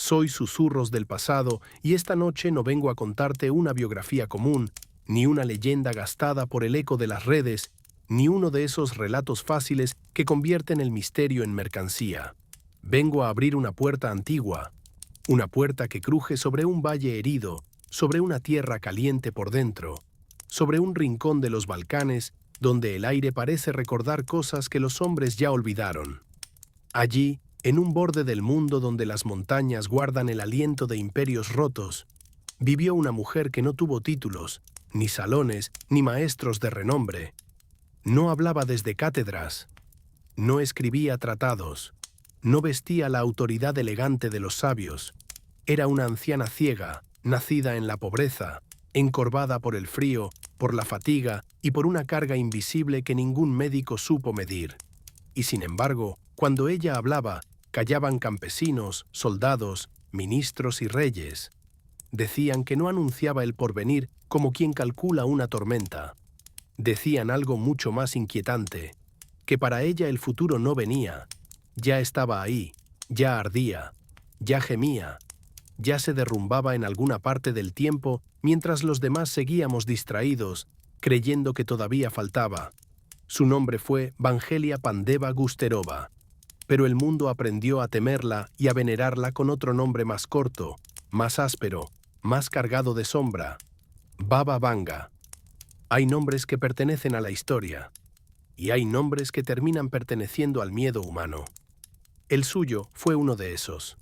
Soy susurros del pasado y esta noche no vengo a contarte una biografía común, ni una leyenda gastada por el eco de las redes, ni uno de esos relatos fáciles que convierten el misterio en mercancía. Vengo a abrir una puerta antigua, una puerta que cruje sobre un valle herido, sobre una tierra caliente por dentro, sobre un rincón de los Balcanes donde el aire parece recordar cosas que los hombres ya olvidaron. Allí, en un borde del mundo donde las montañas guardan el aliento de imperios rotos, vivió una mujer que no tuvo títulos, ni salones, ni maestros de renombre. No hablaba desde cátedras, no escribía tratados, no vestía la autoridad elegante de los sabios. Era una anciana ciega, nacida en la pobreza, encorvada por el frío, por la fatiga y por una carga invisible que ningún médico supo medir. Y sin embargo, cuando ella hablaba, callaban campesinos, soldados, ministros y reyes. Decían que no anunciaba el porvenir como quien calcula una tormenta. Decían algo mucho más inquietante, que para ella el futuro no venía, ya estaba ahí, ya ardía, ya gemía, ya se derrumbaba en alguna parte del tiempo mientras los demás seguíamos distraídos, creyendo que todavía faltaba. Su nombre fue Vangelia Pandeva Gusterova, pero el mundo aprendió a temerla y a venerarla con otro nombre más corto, más áspero, más cargado de sombra: Baba Vanga. Hay nombres que pertenecen a la historia, y hay nombres que terminan perteneciendo al miedo humano. El suyo fue uno de esos.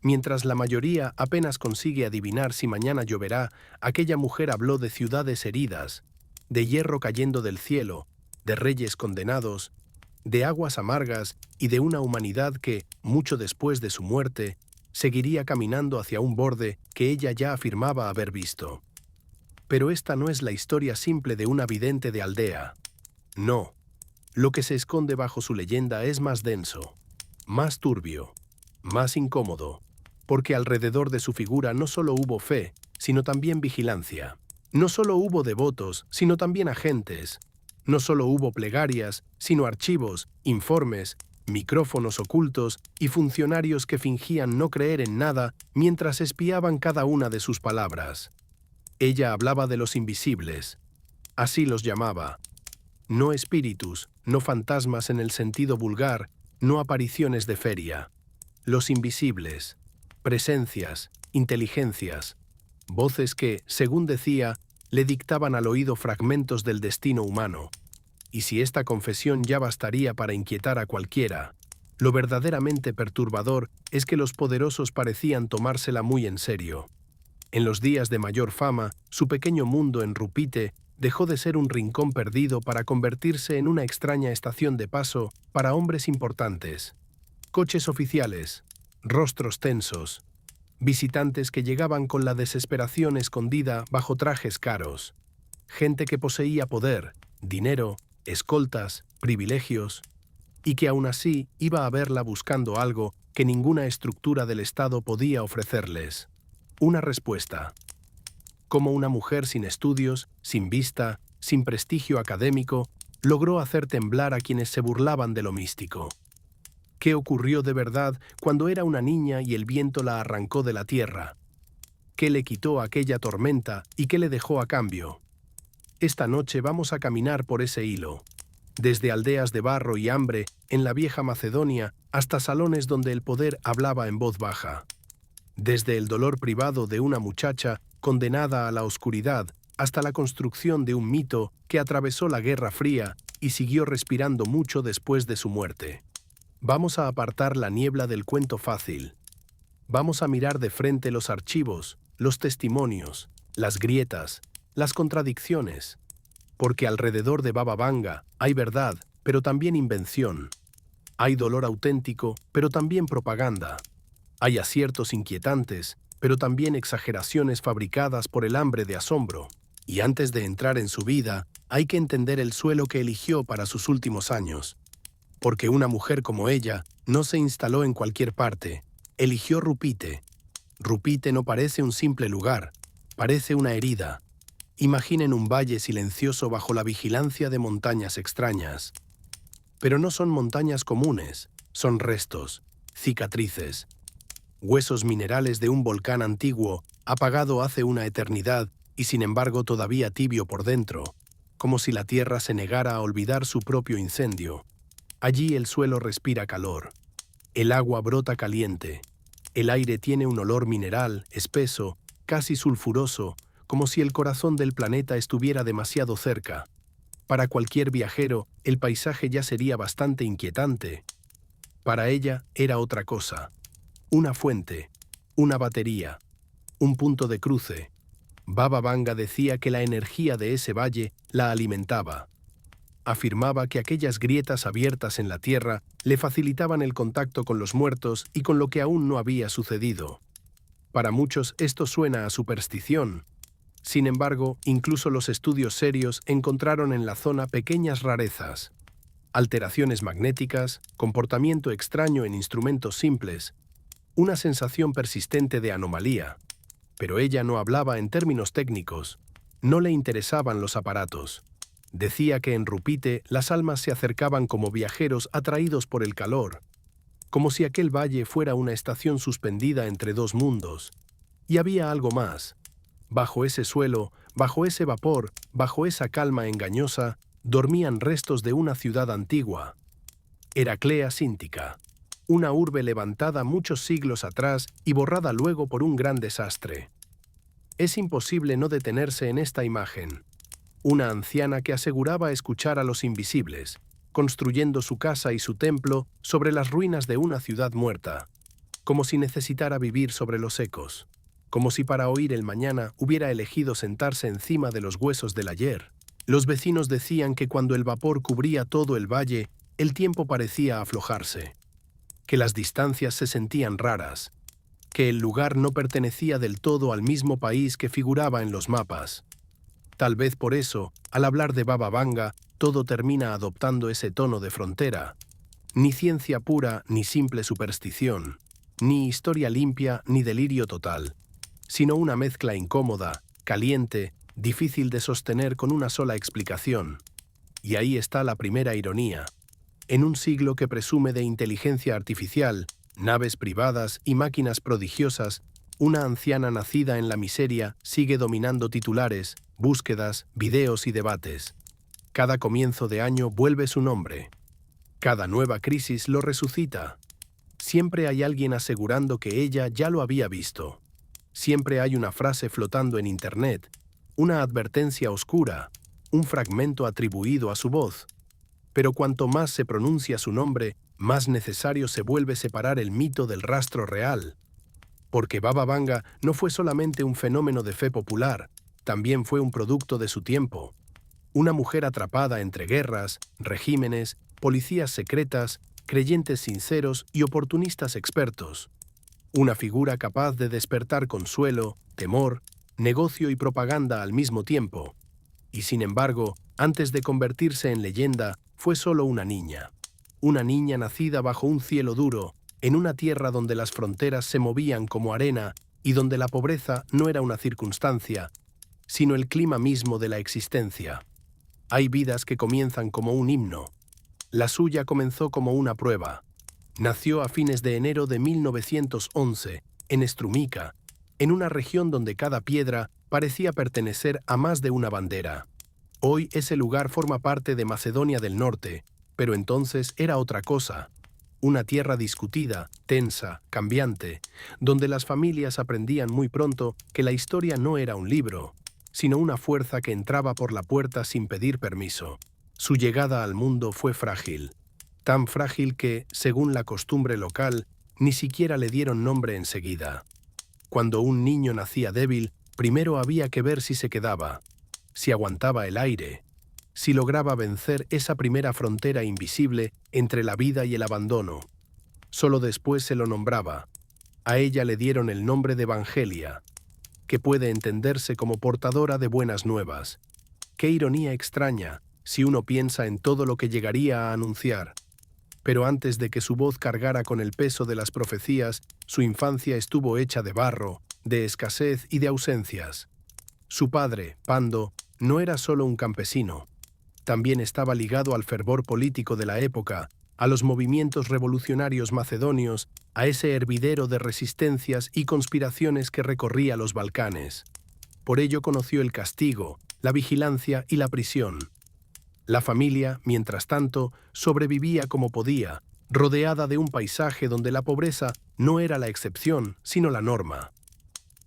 Mientras la mayoría apenas consigue adivinar si mañana lloverá, aquella mujer habló de ciudades heridas, de hierro cayendo del cielo, de reyes condenados, de aguas amargas y de una humanidad que, mucho después de su muerte, seguiría caminando hacia un borde que ella ya afirmaba haber visto. Pero esta no es la historia simple de una vidente de aldea. No, lo que se esconde bajo su leyenda es más denso, más turbio, más incómodo, porque alrededor de su figura no solo hubo fe, sino también vigilancia. No solo hubo devotos, sino también agentes. No solo hubo plegarias, sino archivos, informes, micrófonos ocultos y funcionarios que fingían no creer en nada mientras espiaban cada una de sus palabras. Ella hablaba de los invisibles. Así los llamaba. No espíritus, no fantasmas en el sentido vulgar, no apariciones de feria. Los invisibles. Presencias, inteligencias, voces que, según decía, le dictaban al oído fragmentos del destino humano. Y si esta confesión ya bastaría para inquietar a cualquiera, lo verdaderamente perturbador es que los poderosos parecían tomársela muy en serio. En los días de mayor fama, su pequeño mundo en Rupite dejó de ser un rincón perdido para convertirse en una extraña estación de paso para hombres importantes. Coches oficiales, rostros tensos, visitantes que llegaban con la desesperación escondida bajo trajes caros, gente que poseía poder, dinero, escoltas, privilegios, y que aún así iba a verla buscando algo que ninguna estructura del Estado podía ofrecerles: una respuesta. Cómo una mujer sin estudios, sin vista, sin prestigio académico, logró hacer temblar a quienes se burlaban de lo místico. ¿Qué ocurrió de verdad cuando era una niña y el viento la arrancó de la tierra? ¿Qué le quitó aquella tormenta y qué le dejó a cambio? Esta noche vamos a caminar por ese hilo, desde aldeas de barro y hambre en la vieja Macedonia hasta salones donde el poder hablaba en voz baja. Desde el dolor privado de una muchacha condenada a la oscuridad hasta la construcción de un mito que atravesó la Guerra Fría y siguió respirando mucho después de su muerte. Vamos a apartar la niebla del cuento fácil. Vamos a mirar de frente los archivos, los testimonios, las grietas, las contradicciones. Porque alrededor de Baba Vanga hay verdad, pero también invención. Hay dolor auténtico, pero también propaganda. Hay aciertos inquietantes, pero también exageraciones fabricadas por el hambre de asombro. Y antes de entrar en su vida, hay que entender el suelo que eligió para sus últimos años. Porque una mujer como ella no se instaló en cualquier parte, eligió Rupite. Rupite no parece un simple lugar, parece una herida. Imaginen un valle silencioso bajo la vigilancia de montañas extrañas. Pero no son montañas comunes, son restos, cicatrices. huesos minerales de un volcán antiguo, apagado hace una eternidad y sin embargo todavía tibio por dentro, como si la tierra se negara a olvidar su propio incendio. Allí el suelo respira calor, el agua brota caliente, el aire tiene un olor mineral, espeso, casi sulfuroso, como si el corazón del planeta estuviera demasiado cerca. Para cualquier viajero, el paisaje ya sería bastante inquietante. Para ella era otra cosa. Una fuente, una batería, un punto de cruce. Baba Vanga decía que la energía de ese valle la alimentaba. Afirmaba que aquellas grietas abiertas en la tierra le facilitaban el contacto con los muertos y con lo que aún no había sucedido. Para muchos esto suena a superstición. Sin embargo, incluso los estudios serios encontraron en la zona pequeñas rarezas. Alteraciones magnéticas, comportamiento extraño en instrumentos simples, una sensación persistente de anomalía. Pero ella no hablaba en términos técnicos, no le interesaban los aparatos. Decía que en Rupite las almas se acercaban como viajeros atraídos por el calor, como si aquel valle fuera una estación suspendida entre dos mundos. Y había algo más. Bajo ese suelo, bajo ese vapor, bajo esa calma engañosa, dormían restos de una ciudad antigua. Heraclea Síntica, una urbe levantada muchos siglos atrás y borrada luego por un gran desastre. Es imposible no detenerse en esta imagen. Una anciana que aseguraba escuchar a los invisibles, construyendo su casa y su templo sobre las ruinas de una ciudad muerta, como si necesitara vivir sobre los ecos, como si para oír el mañana hubiera elegido sentarse encima de los huesos del ayer. Los vecinos decían que cuando el vapor cubría todo el valle, el tiempo parecía aflojarse, que las distancias se sentían raras, que el lugar no pertenecía del todo al mismo país que figuraba en los mapas. Tal vez por eso, al hablar de Baba Vanga, todo termina adoptando ese tono de frontera. Ni ciencia pura, ni simple superstición, ni historia limpia, ni delirio total, sino una mezcla incómoda, caliente, difícil de sostener con una sola explicación. Y ahí está la primera ironía. En un siglo que presume de inteligencia artificial, naves privadas y máquinas prodigiosas, una anciana nacida en la miseria sigue dominando titulares, búsquedas, videos y debates. Cada comienzo de año vuelve su nombre. Cada nueva crisis lo resucita. Siempre hay alguien asegurando que ella ya lo había visto. Siempre hay una frase flotando en Internet, una advertencia oscura, un fragmento atribuido a su voz. Pero cuanto más se pronuncia su nombre, más necesario se vuelve separar el mito del rastro real. Porque Baba Vanga no fue solamente un fenómeno de fe popular, también fue un producto de su tiempo. Una mujer atrapada entre guerras, regímenes, policías secretas, creyentes sinceros y oportunistas expertos. Una figura capaz de despertar consuelo, temor, negocio y propaganda al mismo tiempo. Y sin embargo, antes de convertirse en leyenda, fue solo una niña. Una niña nacida bajo un cielo duro, en una tierra donde las fronteras se movían como arena y donde la pobreza no era una circunstancia, sino el clima mismo de la existencia. Hay vidas que comienzan como un himno. La suya comenzó como una prueba. Nació a fines de enero de 1911, en Strumica, en una región donde cada piedra parecía pertenecer a más de una bandera. Hoy ese lugar forma parte de Macedonia del Norte, pero entonces era otra cosa. Una tierra discutida, tensa, cambiante, donde las familias aprendían muy pronto que la historia no era un libro, sino una fuerza que entraba por la puerta sin pedir permiso. Su llegada al mundo fue frágil, tan frágil que, según la costumbre local, ni siquiera le dieron nombre enseguida. Cuando un niño nacía débil, primero había que ver si se quedaba, si aguantaba el aire, si lograba vencer esa primera frontera invisible entre la vida y el abandono. Solo después se lo nombraba. A ella le dieron el nombre de Evangelia, que puede entenderse como portadora de buenas nuevas. Qué ironía extraña, si uno piensa en todo lo que llegaría a anunciar. Pero antes de que su voz cargara con el peso de las profecías, su infancia estuvo hecha de barro, de escasez y de ausencias. Su padre, Pando, no era solo un campesino. También estaba ligado al fervor político de la época, a los movimientos revolucionarios macedonios, a ese hervidero de resistencias y conspiraciones que recorría los Balcanes. Por ello conoció el castigo, la vigilancia y la prisión. La familia, mientras tanto, sobrevivía como podía, rodeada de un paisaje donde la pobreza no era la excepción, sino la norma.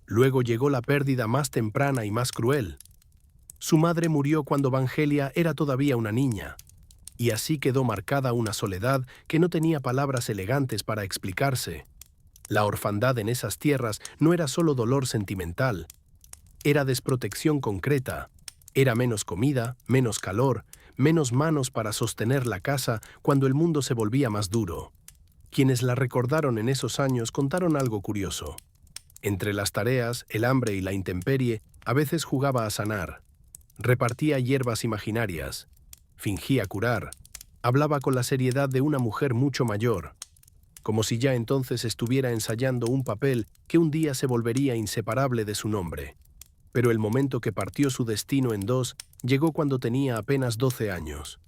Luego llegó la pérdida más temprana y más cruel. Su madre murió cuando Vangelia era todavía una niña, y así quedó marcada una soledad que no tenía palabras elegantes para explicarse. La orfandad en esas tierras no era solo dolor sentimental, era desprotección concreta, era menos comida, menos calor, menos manos para sostener la casa cuando el mundo se volvía más duro. Quienes la recordaron en esos años contaron algo curioso. Entre las tareas, el hambre y la intemperie, a veces jugaba a sanar. Repartía hierbas imaginarias, fingía curar, hablaba con la seriedad de una mujer mucho mayor, como si ya entonces estuviera ensayando un papel que un día se volvería inseparable de su nombre. Pero el momento que partió su destino en dos llegó cuando tenía apenas 12 años.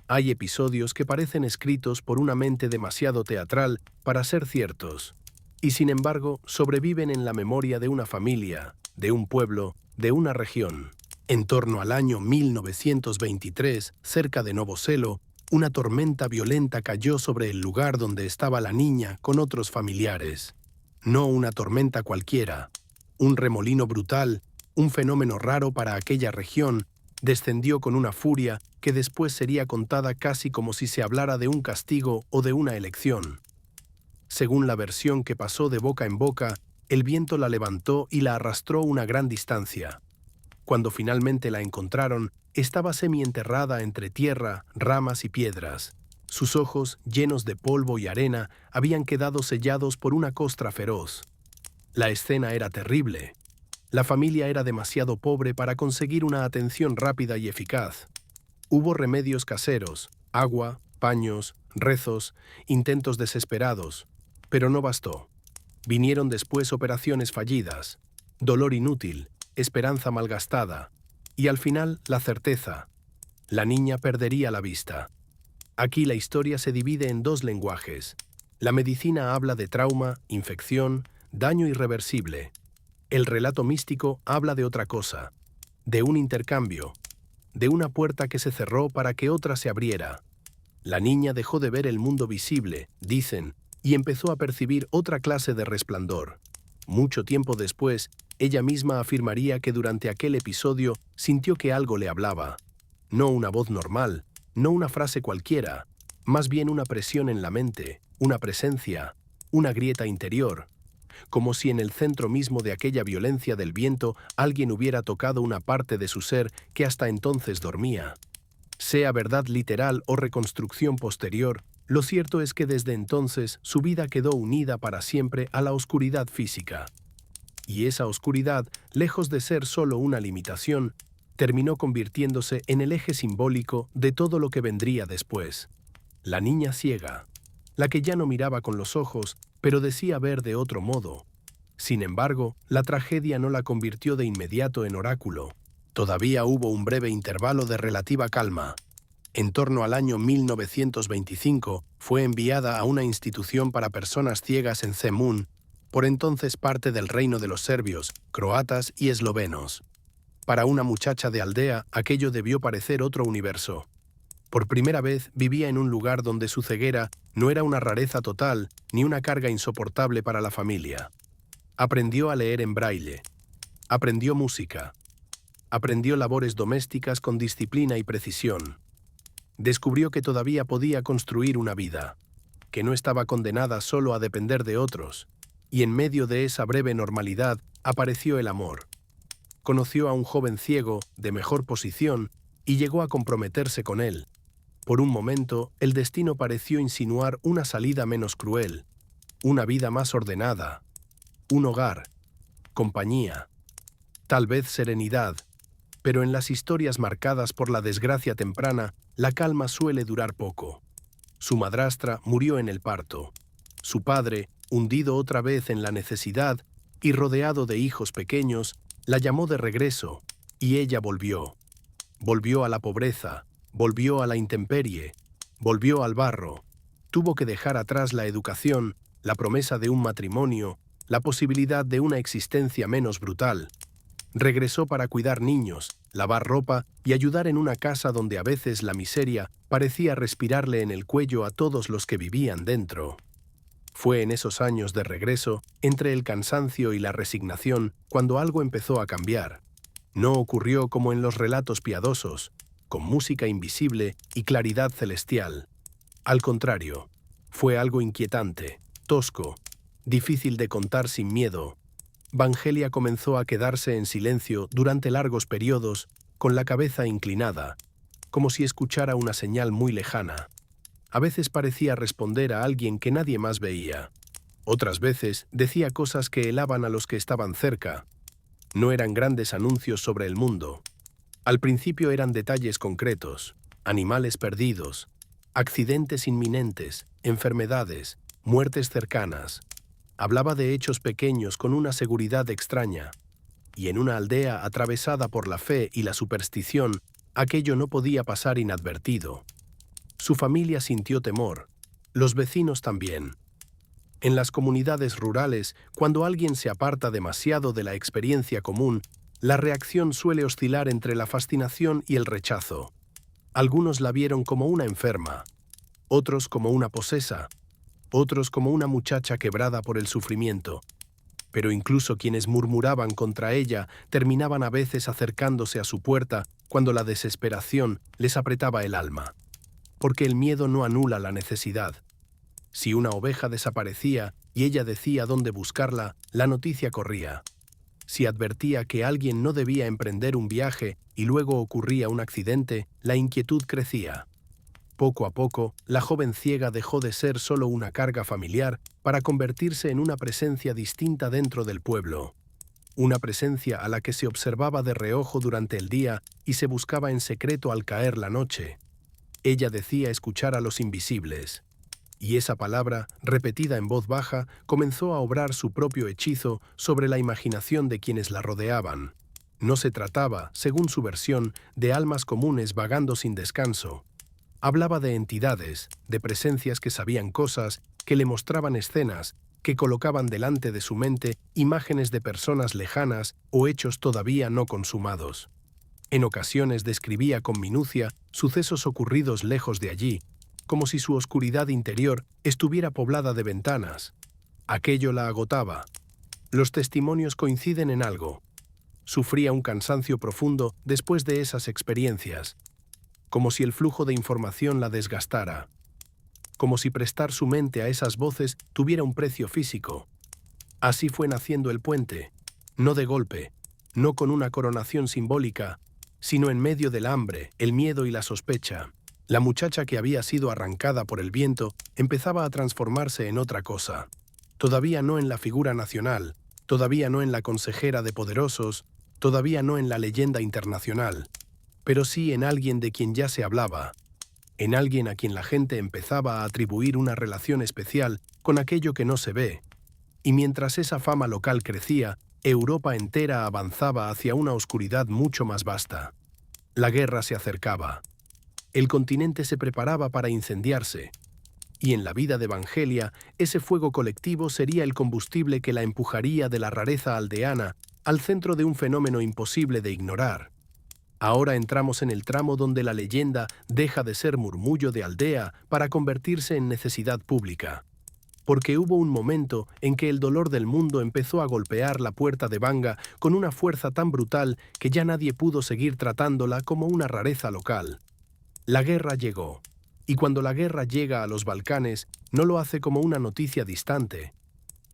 Hay episodios que parecen escritos por una mente demasiado teatral para ser ciertos, y sin embargo sobreviven en la memoria de una familia, de un pueblo, de una región. En torno al año 1923, cerca de Novo Selo, una tormenta violenta cayó sobre el lugar donde estaba la niña con otros familiares. No una tormenta cualquiera, un remolino brutal, un fenómeno raro para aquella región, descendió con una furia que después sería contada casi como si se hablara de un castigo o de una elección. Según la versión que pasó de boca en boca, el viento la levantó y la arrastró una gran distancia. Cuando finalmente la encontraron, estaba semienterrada entre tierra, ramas y piedras. Sus ojos, llenos de polvo y arena, habían quedado sellados por una costra feroz. La escena era terrible. La familia era demasiado pobre para conseguir una atención rápida y eficaz. Hubo remedios caseros, agua, paños, rezos, intentos desesperados, pero no bastó. Vinieron después operaciones fallidas, dolor inútil, esperanza malgastada, y al final la certeza. La niña perdería la vista. Aquí la historia se divide en dos lenguajes. La medicina habla de trauma, infección, daño irreversible. El relato místico habla de otra cosa, de un intercambio, de una puerta que se cerró para que otra se abriera. La niña dejó de ver el mundo visible, dicen, y empezó a percibir otra clase de resplandor. Mucho tiempo después, ella misma afirmaría que durante aquel episodio sintió que algo le hablaba. No una voz normal, no una frase cualquiera, más bien una presión en la mente, una presencia, una grieta interior. Como si en el centro mismo de aquella violencia del viento alguien hubiera tocado una parte de su ser que hasta entonces dormía. Sea verdad literal o reconstrucción posterior, lo cierto es que desde entonces su vida quedó unida para siempre a la oscuridad física. Y esa oscuridad, lejos de ser solo una limitación, terminó convirtiéndose en el eje simbólico de todo lo que vendría después. La niña ciega, la que ya no miraba con los ojos, pero decía ver de otro modo. Sin embargo, la tragedia no la convirtió de inmediato en oráculo. Todavía hubo un breve intervalo de relativa calma. En torno al año 1925 fue enviada a una institución para personas ciegas en Zemun, por entonces parte del reino de los serbios, croatas y eslovenos. Para una muchacha de aldea, aquello debió parecer otro universo. Por primera vez vivía en un lugar donde su ceguera no era una rareza total ni una carga insoportable para la familia. Aprendió a leer en braille. Aprendió música. Aprendió labores domésticas con disciplina y precisión. Descubrió que todavía podía construir una vida, que no estaba condenada solo a depender de otros, y en medio de esa breve normalidad apareció el amor. Conoció a un joven ciego, de mejor posición, y llegó a comprometerse con él. Por un momento, el destino pareció insinuar una salida menos cruel, una vida más ordenada, un hogar, compañía, tal vez serenidad, pero en las historias marcadas por la desgracia temprana, la calma suele durar poco. Su madrastra murió en el parto. Su padre, hundido otra vez en la necesidad y rodeado de hijos pequeños, la llamó de regreso, y ella volvió. Volvió a la pobreza, volvió a la intemperie, volvió al barro. Tuvo que dejar atrás la educación, la promesa de un matrimonio, la posibilidad de una existencia menos brutal. Regresó para cuidar niños, lavar ropa y ayudar en una casa donde a veces la miseria parecía respirarle en el cuello a todos los que vivían dentro. Fue en esos años de regreso, entre el cansancio y la resignación, cuando algo empezó a cambiar. No ocurrió como en los relatos piadosos, con música invisible y claridad celestial. Al contrario, fue algo inquietante, tosco, difícil de contar sin miedo. Vangelia comenzó a quedarse en silencio durante largos periodos, con la cabeza inclinada, como si escuchara una señal muy lejana. A veces parecía responder a alguien que nadie más veía. Otras veces decía cosas que helaban a los que estaban cerca. No eran grandes anuncios sobre el mundo. Al principio eran detalles concretos, animales perdidos, accidentes inminentes, enfermedades, muertes cercanas. Hablaba de hechos pequeños con una seguridad extraña, y en una aldea atravesada por la fe y la superstición, aquello no podía pasar inadvertido. Su familia sintió temor, los vecinos también. En las comunidades rurales, cuando alguien se aparta demasiado de la experiencia común, la reacción suele oscilar entre la fascinación y el rechazo. Algunos la vieron como una enferma, otros como una posesa, otros como una muchacha quebrada por el sufrimiento. Pero incluso quienes murmuraban contra ella terminaban a veces acercándose a su puerta cuando la desesperación les apretaba el alma. Porque el miedo no anula la necesidad. Si una oveja desaparecía y ella decía dónde buscarla, la noticia corría. Si advertía que alguien no debía emprender un viaje y luego ocurría un accidente, la inquietud crecía. Poco a poco, la joven ciega dejó de ser solo una carga familiar para convertirse en una presencia distinta dentro del pueblo. Una presencia a la que se observaba de reojo durante el día y se buscaba en secreto al caer la noche. Ella decía escuchar a los invisibles. Y esa palabra, repetida en voz baja, comenzó a obrar su propio hechizo sobre la imaginación de quienes la rodeaban. No se trataba, según su versión, de almas comunes vagando sin descanso. Hablaba de entidades, de presencias que sabían cosas, que le mostraban escenas, que colocaban delante de su mente imágenes de personas lejanas o hechos todavía no consumados. En ocasiones describía con minucia sucesos ocurridos lejos de allí, como si su oscuridad interior estuviera poblada de ventanas. Aquello la agotaba. Los testimonios coinciden en algo. Sufría un cansancio profundo después de esas experiencias, como si el flujo de información la desgastara, como si prestar su mente a esas voces tuviera un precio físico. Así fue naciendo el puente, no de golpe, no con una coronación simbólica, sino en medio del hambre, el miedo y la sospecha. La muchacha que había sido arrancada por el viento empezaba a transformarse en otra cosa. Todavía no en la figura nacional, todavía no en la consejera de poderosos, todavía no en la leyenda internacional, pero sí en alguien de quien ya se hablaba, en alguien a quien la gente empezaba a atribuir una relación especial con aquello que no se ve. Y mientras esa fama local crecía, Europa entera avanzaba hacia una oscuridad mucho más vasta. La guerra se acercaba. El continente se preparaba para incendiarse. Y en la vida de Vangelia, ese fuego colectivo sería el combustible que la empujaría de la rareza aldeana al centro de un fenómeno imposible de ignorar. Ahora entramos en el tramo donde la leyenda deja de ser murmullo de aldea para convertirse en necesidad pública. Porque hubo un momento en que el dolor del mundo empezó a golpear la puerta de Banga con una fuerza tan brutal que ya nadie pudo seguir tratándola como una rareza local. La guerra llegó, y cuando la guerra llega a los Balcanes, no lo hace como una noticia distante.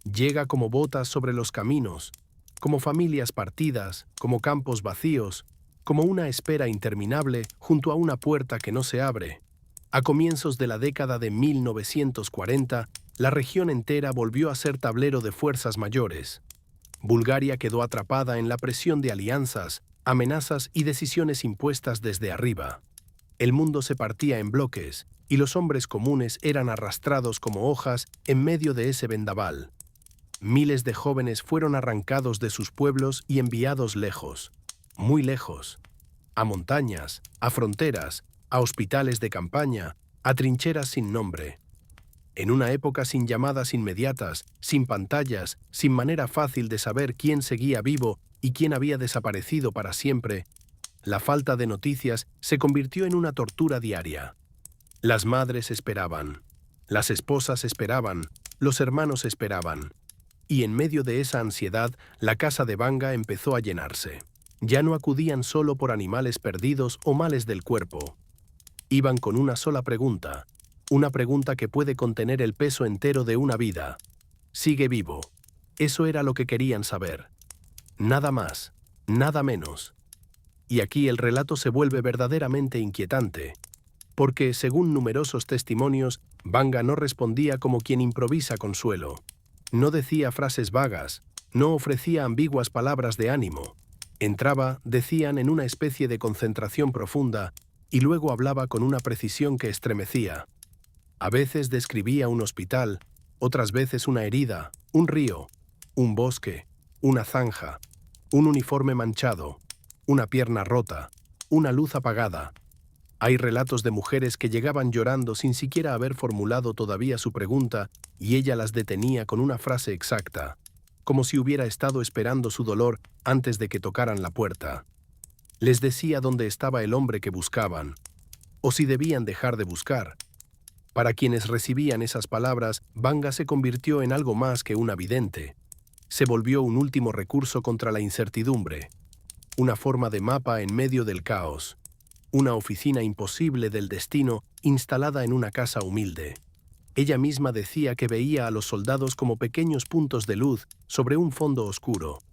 Llega como botas sobre los caminos, como familias partidas, como campos vacíos, como una espera interminable junto a una puerta que no se abre. A comienzos de la década de 1940, la región entera volvió a ser tablero de fuerzas mayores. Bulgaria quedó atrapada en la presión de alianzas, amenazas y decisiones impuestas desde arriba. El mundo se partía en bloques, y los hombres comunes eran arrastrados como hojas en medio de ese vendaval. Miles de jóvenes fueron arrancados de sus pueblos y enviados lejos, muy lejos, a montañas, a fronteras, a hospitales de campaña, a trincheras sin nombre. En una época sin llamadas inmediatas, sin pantallas, sin manera fácil de saber quién seguía vivo y quién había desaparecido para siempre, la falta de noticias se convirtió en una tortura diaria. Las madres esperaban, las esposas esperaban, los hermanos esperaban. Y en medio de esa ansiedad, la casa de Vanga empezó a llenarse. Ya no acudían solo por animales perdidos o males del cuerpo. Iban con una sola pregunta, una pregunta que puede contener el peso entero de una vida. ¿Sigue vivo? Eso era lo que querían saber. Nada más, nada menos. Y aquí el relato se vuelve verdaderamente inquietante, porque, según numerosos testimonios, Vanga no respondía como quien improvisa consuelo. No decía frases vagas, no ofrecía ambiguas palabras de ánimo. Entraba, decían, en una especie de concentración profunda y luego hablaba con una precisión que estremecía. A veces describía un hospital, otras veces una herida, un río, un bosque, una zanja, un uniforme manchado, una pierna rota, una luz apagada. Hay relatos de mujeres que llegaban llorando sin siquiera haber formulado todavía su pregunta y ella las detenía con una frase exacta, como si hubiera estado esperando su dolor antes de que tocaran la puerta. Les decía dónde estaba el hombre que buscaban, o si debían dejar de buscar. Para quienes recibían esas palabras, Vanga se convirtió en algo más que una vidente. Se volvió un último recurso contra la incertidumbre, una forma de mapa en medio del caos, una oficina imposible del destino instalada en una casa humilde. Ella misma decía que veía a los soldados como pequeños puntos de luz sobre un fondo oscuro.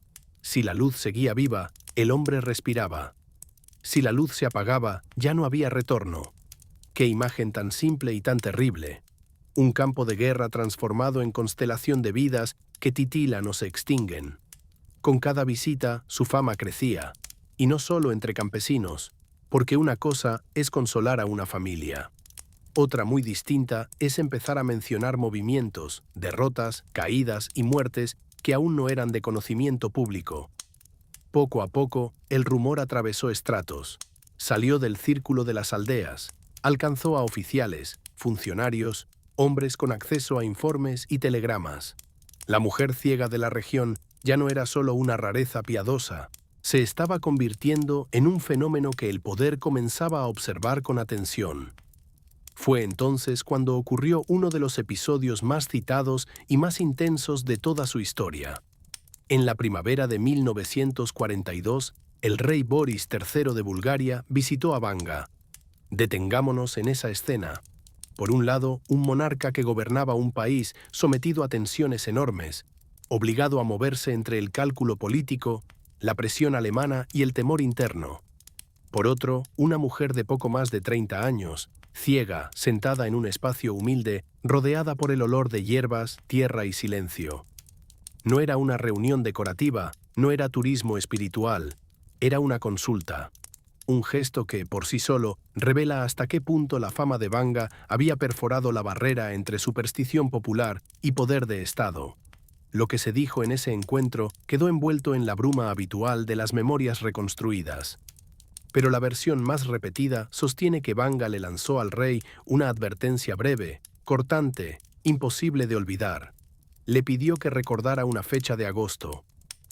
Si la luz seguía viva, el hombre respiraba. Si la luz se apagaba, ya no había retorno. ¡Qué imagen tan simple y tan terrible! Un campo de guerra transformado en constelación de vidas que titilan o se extinguen. Con cada visita, su fama crecía, y no solo entre campesinos, porque una cosa es consolar a una familia. Otra muy distinta es empezar a mencionar movimientos, derrotas, caídas y muertes que aún no eran de conocimiento público. Poco a poco, el rumor atravesó estratos, salió del círculo de las aldeas, alcanzó a oficiales, funcionarios, hombres con acceso a informes y telegramas. La mujer ciega de la región ya no era solo una rareza piadosa, se estaba convirtiendo en un fenómeno que el poder comenzaba a observar con atención. Fue entonces cuando ocurrió uno de los episodios más citados y más intensos de toda su historia. En la primavera de 1942, el rey Boris III de Bulgaria visitó a Vanga. Detengámonos en esa escena. Por un lado, un monarca que gobernaba un país sometido a tensiones enormes, obligado a moverse entre el cálculo político, la presión alemana y el temor interno. Por otro, una mujer de poco más de 30 años, ciega, sentada en un espacio humilde, rodeada por el olor de hierbas, tierra y silencio. No era una reunión decorativa, no era turismo espiritual, era una consulta. Un gesto que, por sí solo, revela hasta qué punto la fama de Vanga había perforado la barrera entre superstición popular y poder de Estado. Lo que se dijo en ese encuentro quedó envuelto en la bruma habitual de las memorias reconstruidas. Pero la versión más repetida sostiene que Vanga le lanzó al rey una advertencia breve, cortante, imposible de olvidar. Le pidió que recordara una fecha de agosto,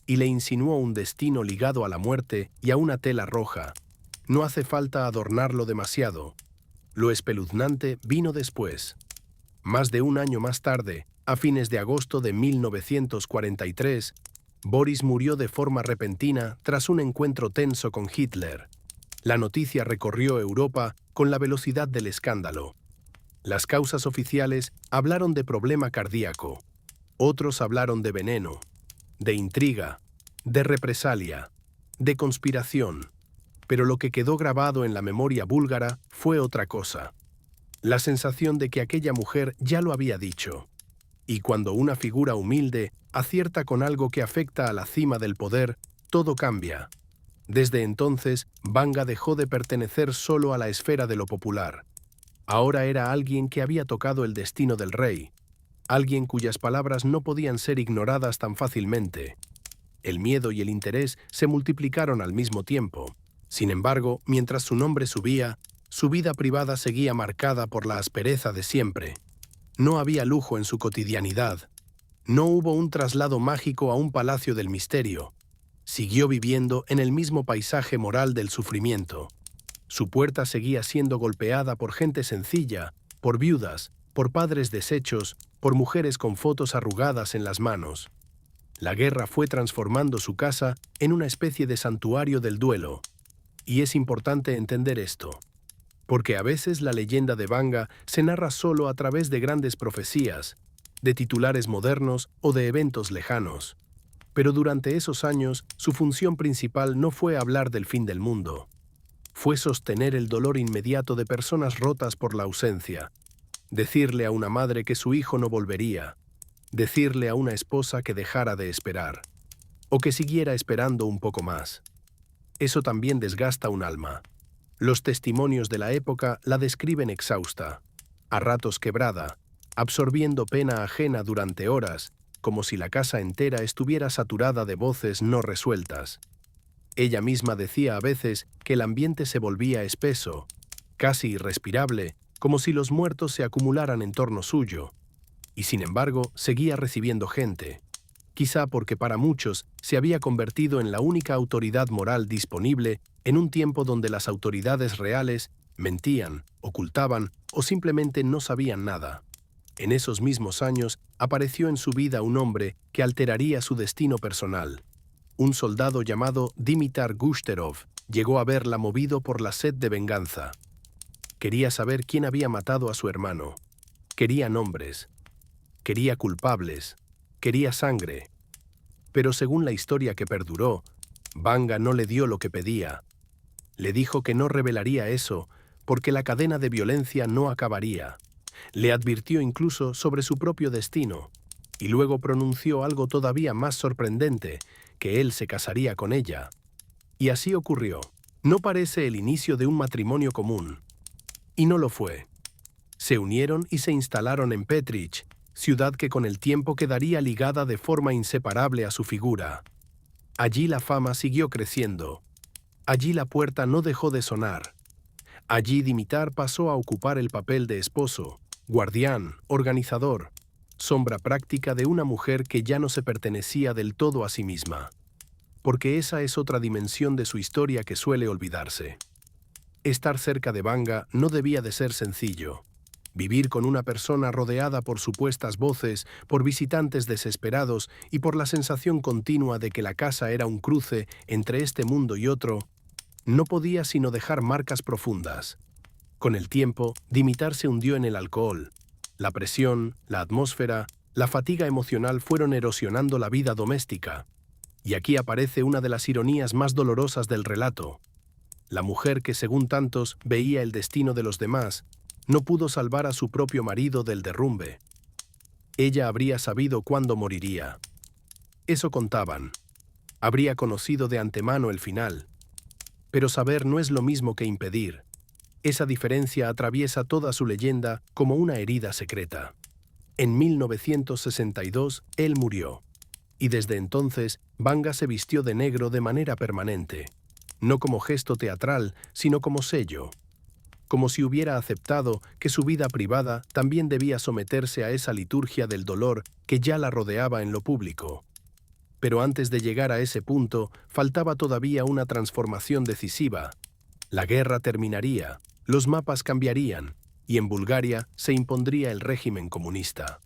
y le insinuó un destino ligado a la muerte y a una tela roja. No hace falta adornarlo demasiado. Lo espeluznante vino después. Más de un año más tarde, a fines de agosto de 1943, Boris murió de forma repentina tras un encuentro tenso con Hitler. La noticia recorrió Europa con la velocidad del escándalo. Las causas oficiales hablaron de problema cardíaco. Otros hablaron de veneno, de intriga, de represalia, de conspiración. Pero lo que quedó grabado en la memoria búlgara fue otra cosa. La sensación de que aquella mujer ya lo había dicho. Y cuando una figura humilde acierta con algo que afecta a la cima del poder, todo cambia. Desde entonces, Vanga dejó de pertenecer solo a la esfera de lo popular. Ahora era alguien que había tocado el destino del rey, alguien cuyas palabras no podían ser ignoradas tan fácilmente. El miedo y el interés se multiplicaron al mismo tiempo. Sin embargo, mientras su nombre subía, su vida privada seguía marcada por la aspereza de siempre. No había lujo en su cotidianidad. No hubo un traslado mágico a un palacio del misterio. Siguió viviendo en el mismo paisaje moral del sufrimiento. Su puerta seguía siendo golpeada por gente sencilla, por viudas, por padres deshechos, por mujeres con fotos arrugadas en las manos. La guerra fue transformando su casa en una especie de santuario del duelo. Y es importante entender esto, porque a veces la leyenda de Banga se narra solo a través de grandes profecías, de titulares modernos o de eventos lejanos. Pero durante esos años, su función principal no fue hablar del fin del mundo. Fue sostener el dolor inmediato de personas rotas por la ausencia, decirle a una madre que su hijo no volvería, decirle a una esposa que dejara de esperar, o que siguiera esperando un poco más. Eso también desgasta un alma. Los testimonios de la época la describen exhausta, a ratos quebrada, absorbiendo pena ajena durante horas, como si la casa entera estuviera saturada de voces no resueltas. Ella misma decía a veces que el ambiente se volvía espeso, casi irrespirable, como si los muertos se acumularan en torno suyo. Y sin embargo, seguía recibiendo gente, quizá porque para muchos se había convertido en la única autoridad moral disponible en un tiempo donde las autoridades reales mentían, ocultaban o simplemente no sabían nada. En esos mismos años apareció en su vida un hombre que alteraría su destino personal. Un soldado llamado Dimitar Gushterov llegó a verla movido por la sed de venganza. Quería saber quién había matado a su hermano. Quería nombres. Quería culpables. Quería sangre. Pero según la historia que perduró, Banga no le dio lo que pedía. Le dijo que no revelaría eso porque la cadena de violencia no acabaría. Le advirtió incluso sobre su propio destino, y luego pronunció algo todavía más sorprendente, que él se casaría con ella. Y así ocurrió. No parece el inicio de un matrimonio común. Y no lo fue. Se unieron y se instalaron en Petrich, ciudad que con el tiempo quedaría ligada de forma inseparable a su figura. Allí la fama siguió creciendo. Allí la puerta no dejó de sonar. Allí Dimitar pasó a ocupar el papel de esposo, guardián, organizador, sombra práctica de una mujer que ya no se pertenecía del todo a sí misma. Porque esa es otra dimensión de su historia que suele olvidarse. Estar cerca de Banga no debía de ser sencillo. Vivir con una persona rodeada por supuestas voces, por visitantes desesperados y por la sensación continua de que la casa era un cruce entre este mundo y otro, no podía sino dejar marcas profundas. Con el tiempo, Dimitar se hundió en el alcohol. La presión, la atmósfera, la fatiga emocional fueron erosionando la vida doméstica. Y aquí aparece una de las ironías más dolorosas del relato. La mujer que, según tantos, veía el destino de los demás, no pudo salvar a su propio marido del derrumbe. Ella habría sabido cuándo moriría. Eso contaban. Habría conocido de antemano el final. Pero saber no es lo mismo que impedir. Esa diferencia atraviesa toda su leyenda como una herida secreta. En 1962, él murió. Y desde entonces, Banga se vistió de negro de manera permanente. No como gesto teatral, sino como sello. Como si hubiera aceptado que su vida privada también debía someterse a esa liturgia del dolor que ya la rodeaba en lo público. Pero antes de llegar a ese punto, faltaba todavía una transformación decisiva. La guerra terminaría, los mapas cambiarían, y en Bulgaria se impondría el régimen comunista.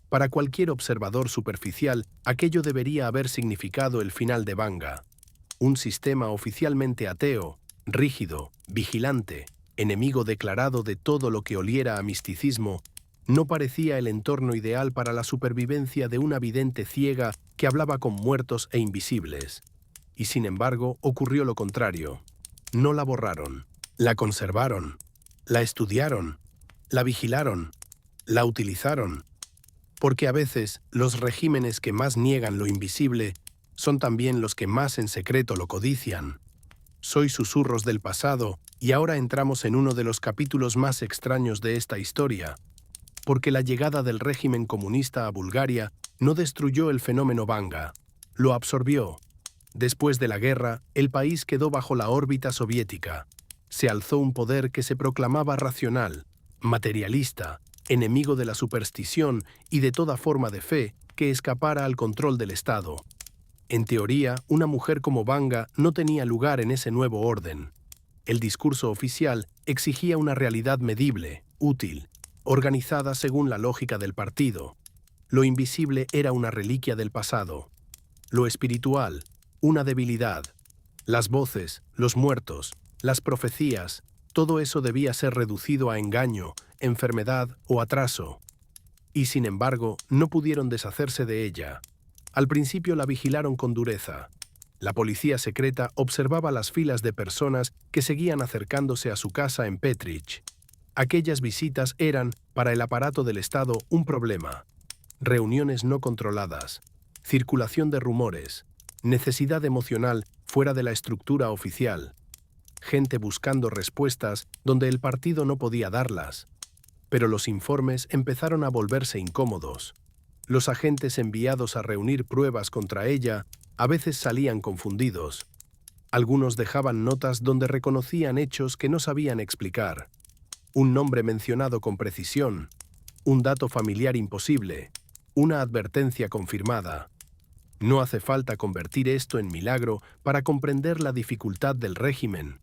Para cualquier observador superficial, aquello debería haber significado el final de Banga. Un sistema oficialmente ateo, rígido, vigilante, enemigo declarado de todo lo que oliera a misticismo, no parecía el entorno ideal para la supervivencia de una vidente ciega que hablaba con muertos e invisibles. Y sin embargo, ocurrió lo contrario. No la borraron, la conservaron, la estudiaron, la vigilaron, la utilizaron. Porque a veces los regímenes que más niegan lo invisible son también los que más en secreto lo codician. Soy susurros del pasado y ahora entramos en uno de los capítulos más extraños de esta historia, porque la llegada del régimen comunista a Bulgaria no destruyó el fenómeno Banga, lo absorbió. Después de la guerra, el país quedó bajo la órbita soviética. Se alzó un poder que se proclamaba racional, materialista, enemigo de la superstición y de toda forma de fe que escapara al control del Estado. En teoría, una mujer como Banga no tenía lugar en ese nuevo orden. El discurso oficial exigía una realidad medible, útil, organizada según la lógica del partido. Lo invisible era una reliquia del pasado. Lo espiritual, una debilidad. Las voces, los muertos, las profecías, todo eso debía ser reducido a engaño, enfermedad o atraso. Y sin embargo, no pudieron deshacerse de ella. Al principio la vigilaron con dureza. La policía secreta observaba las filas de personas que seguían acercándose a su casa en Petrich. Aquellas visitas eran, para el aparato del Estado, un problema. Reuniones no controladas, circulación de rumores, necesidad emocional fuera de la estructura oficial, gente buscando respuestas donde el partido no podía darlas. Pero los informes empezaron a volverse incómodos. Los agentes enviados a reunir pruebas contra ella a veces salían confundidos. Algunos dejaban notas donde reconocían hechos que no sabían explicar. Un nombre mencionado con precisión, un dato familiar imposible, una advertencia confirmada. No hace falta convertir esto en milagro para comprender la dificultad del régimen.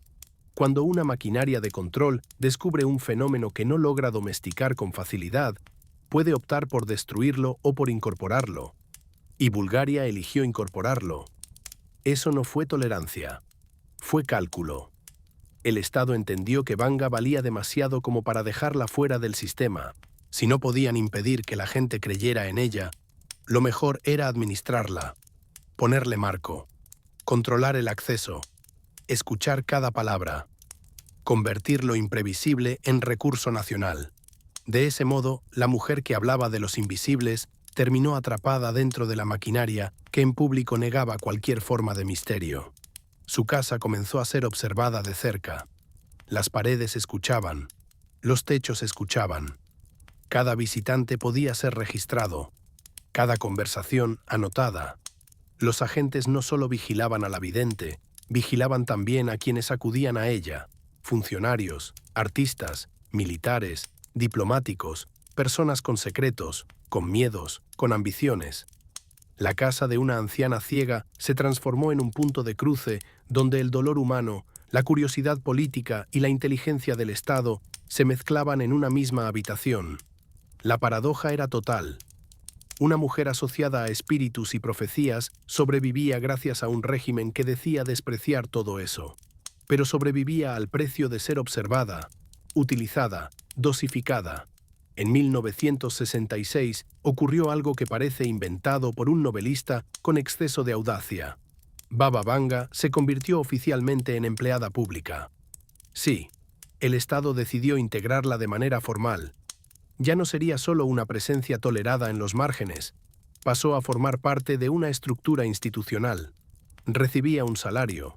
Cuando una maquinaria de control descubre un fenómeno que no logra domesticar con facilidad, puede optar por destruirlo o por incorporarlo. Y Bulgaria eligió incorporarlo. Eso no fue tolerancia, fue cálculo. El Estado entendió que Banga valía demasiado como para dejarla fuera del sistema. Si no podían impedir que la gente creyera en ella, lo mejor era administrarla, ponerle marco, controlar el acceso, escuchar cada palabra, convertir lo imprevisible en recurso nacional. De ese modo, la mujer que hablaba de los invisibles terminó atrapada dentro de la maquinaria que en público negaba cualquier forma de misterio. Su casa comenzó a ser observada de cerca. Las paredes escuchaban, los techos escuchaban. Cada visitante podía ser registrado, cada conversación anotada. Los agentes no solo vigilaban a la vidente, vigilaban también a quienes acudían a ella, funcionarios, artistas, militares, diplomáticos, personas con secretos, con miedos, con ambiciones. La casa de una anciana ciega se transformó en un punto de cruce donde el dolor humano, la curiosidad política y la inteligencia del Estado se mezclaban en una misma habitación. La paradoja era total. Una mujer asociada a espíritus y profecías sobrevivía gracias a un régimen que decía despreciar todo eso, pero sobrevivía al precio de ser observada, utilizada, dosificada. En 1966 ocurrió algo que parece inventado por un novelista con exceso de audacia. Baba Vanga se convirtió oficialmente en empleada pública. Sí, el Estado decidió integrarla de manera formal. Ya no sería solo una presencia tolerada en los márgenes, pasó a formar parte de una estructura institucional. Recibía un salario,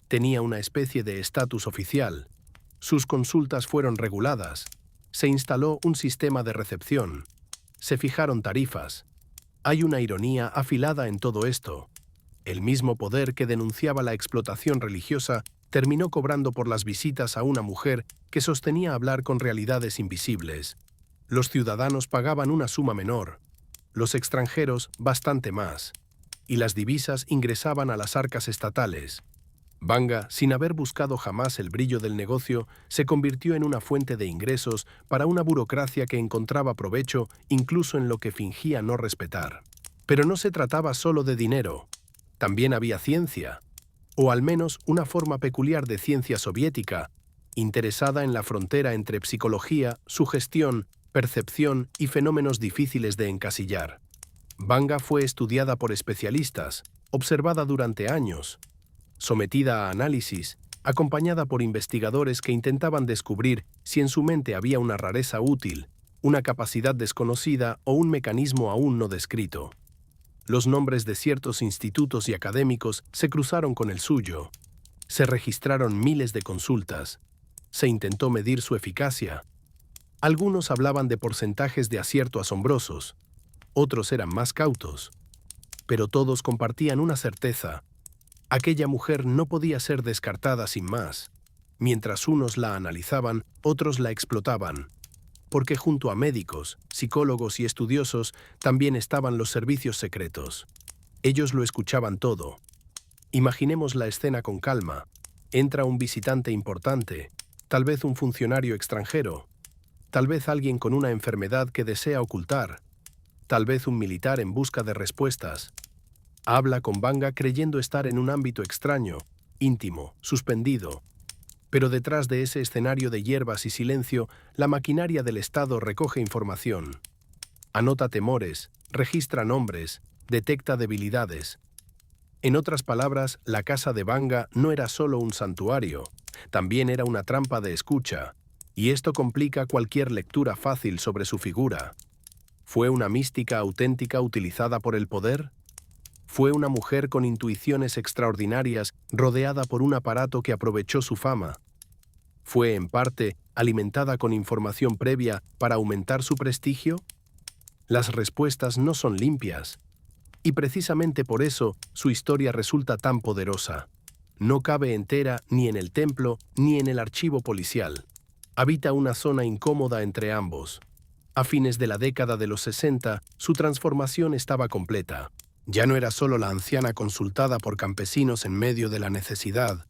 tenía una especie de estatus oficial. Sus consultas fueron reguladas. Se instaló un sistema de recepción. Se fijaron tarifas. Hay una ironía afilada en todo esto. El mismo poder que denunciaba la explotación religiosa terminó cobrando por las visitas a una mujer que sostenía hablar con realidades invisibles. Los ciudadanos pagaban una suma menor, los extranjeros bastante más, y las divisas ingresaban a las arcas estatales. Vanga, sin haber buscado jamás el brillo del negocio, se convirtió en una fuente de ingresos para una burocracia que encontraba provecho incluso en lo que fingía no respetar. Pero no se trataba solo de dinero, también había ciencia, o al menos una forma peculiar de ciencia soviética, interesada en la frontera entre psicología, sugestión, percepción y fenómenos difíciles de encasillar. Vanga fue estudiada por especialistas, observada durante años, sometida a análisis, acompañada por investigadores que intentaban descubrir si en su mente había una rareza útil, una capacidad desconocida o un mecanismo aún no descrito. Los nombres de ciertos institutos y académicos se cruzaron con el suyo. Se registraron miles de consultas. Se intentó medir su eficacia. Algunos hablaban de porcentajes de acierto asombrosos, otros eran más cautos. Pero todos compartían una certeza. Aquella mujer no podía ser descartada sin más. Mientras unos la analizaban, otros la explotaban. porque junto a médicos, psicólogos y estudiosos también estaban los servicios secretos. Ellos lo escuchaban todo. Imaginemos la escena con calma. Entra un visitante importante, tal vez un funcionario extranjero, tal vez alguien con una enfermedad que desea ocultar, tal vez un militar en busca de respuestas. Habla con Banga creyendo estar en un ámbito extraño, íntimo, suspendido. Pero detrás de ese escenario de hierbas y silencio, la maquinaria del Estado recoge información. Anota temores, registra nombres, detecta debilidades. En otras palabras, la casa de Banga no era solo un santuario, también era una trampa de escucha, y esto complica cualquier lectura fácil sobre su figura. ¿Fue una mística auténtica utilizada por el poder? ¿Fue una mujer con intuiciones extraordinarias rodeada por un aparato que aprovechó su fama? ¿Fue, en parte, alimentada con información previa para aumentar su prestigio? Las respuestas no son limpias. Y precisamente por eso su historia resulta tan poderosa. No cabe entera ni en el templo ni en el archivo policial. Habita una zona incómoda entre ambos. A fines de la década de los 60, su transformación estaba completa. Ya no era solo la anciana consultada por campesinos en medio de la necesidad.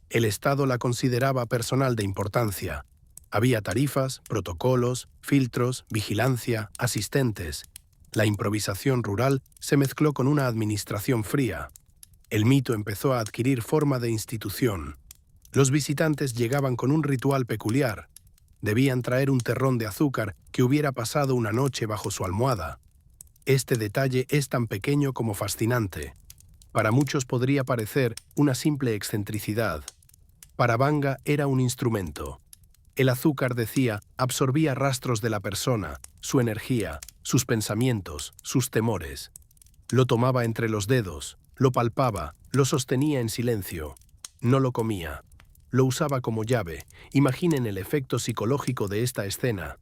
El Estado la consideraba personal de importancia. Había tarifas, protocolos, filtros, vigilancia, asistentes. La improvisación rural se mezcló con una administración fría. El mito empezó a adquirir forma de institución. Los visitantes llegaban con un ritual peculiar. Debían traer un terrón de azúcar que hubiera pasado una noche bajo su almohada. Este detalle es tan pequeño como fascinante. Para muchos podría parecer una simple excentricidad. Para Banga era un instrumento. El azúcar, decía, absorbía rastros de la persona, su energía, sus pensamientos, sus temores. Lo tomaba entre los dedos, lo palpaba, lo sostenía en silencio. No lo comía. Lo usaba como llave. Imaginen el efecto psicológico de esta escena.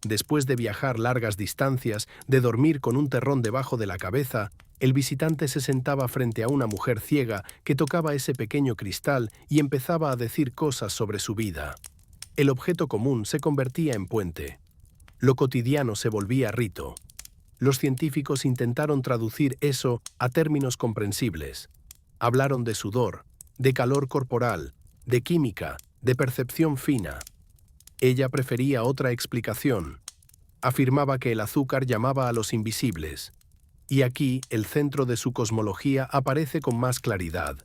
Después de viajar largas distancias, de dormir con un terrón debajo de la cabeza, el visitante se sentaba frente a una mujer ciega que tocaba ese pequeño cristal y empezaba a decir cosas sobre su vida. El objeto común se convertía en puente. Lo cotidiano se volvía rito. Los científicos intentaron traducir eso a términos comprensibles. Hablaron de sudor, de calor corporal, de química, de percepción fina. Ella prefería otra explicación. Afirmaba que el azúcar llamaba a los invisibles. Y aquí el centro de su cosmología aparece con más claridad.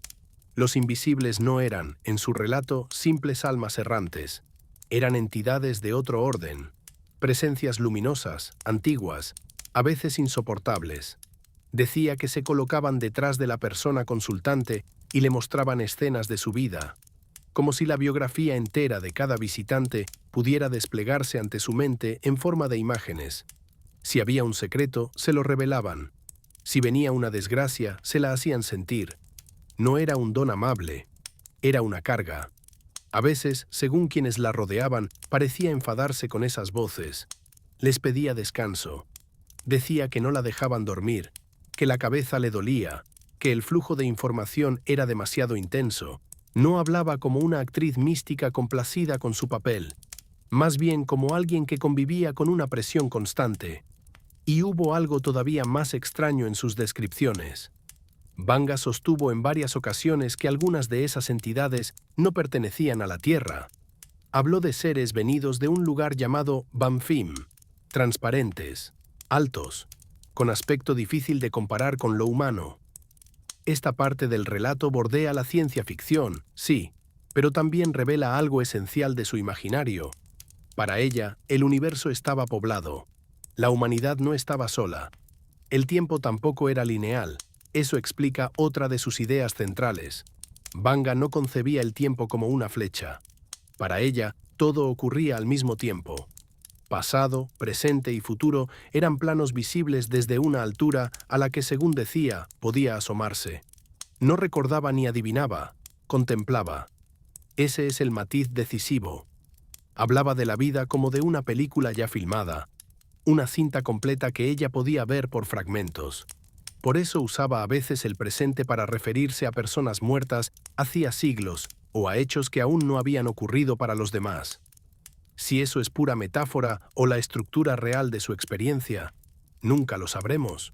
Los invisibles no eran, en su relato, simples almas errantes. Eran entidades de otro orden, presencias luminosas, antiguas, a veces insoportables. Decía que se colocaban detrás de la persona consultante y le mostraban escenas de su vida, como si la biografía entera de cada visitante pudiera desplegarse ante su mente en forma de imágenes. Si había un secreto, se lo revelaban. Si venía una desgracia, se la hacían sentir. No era un don amable, era una carga. A veces, según quienes la rodeaban, parecía enfadarse con esas voces. Les pedía descanso. Decía que no la dejaban dormir, que la cabeza le dolía, que el flujo de información era demasiado intenso. No hablaba como una actriz mística complacida con su papel, más bien como alguien que convivía con una presión constante. Y hubo algo todavía más extraño en sus descripciones. Banga sostuvo en varias ocasiones que algunas de esas entidades no pertenecían a la Tierra. Habló de seres venidos de un lugar llamado Banfim, transparentes, altos, con aspecto difícil de comparar con lo humano. Esta parte del relato bordea la ciencia ficción, sí, pero también revela algo esencial de su imaginario. Para ella, el universo estaba poblado. La humanidad no estaba sola. El tiempo tampoco era lineal. Eso explica otra de sus ideas centrales. Banga no concebía el tiempo como una flecha. Para ella, todo ocurría al mismo tiempo. Pasado, presente y futuro eran planos visibles desde una altura a la que, según decía, podía asomarse. No recordaba ni adivinaba, contemplaba. Ese es el matiz decisivo. Hablaba de la vida como de una película ya filmada, una cinta completa que ella podía ver por fragmentos. Por eso usaba a veces el presente para referirse a personas muertas hacía siglos o a hechos que aún no habían ocurrido para los demás. Si eso es pura metáfora o la estructura real de su experiencia, nunca lo sabremos.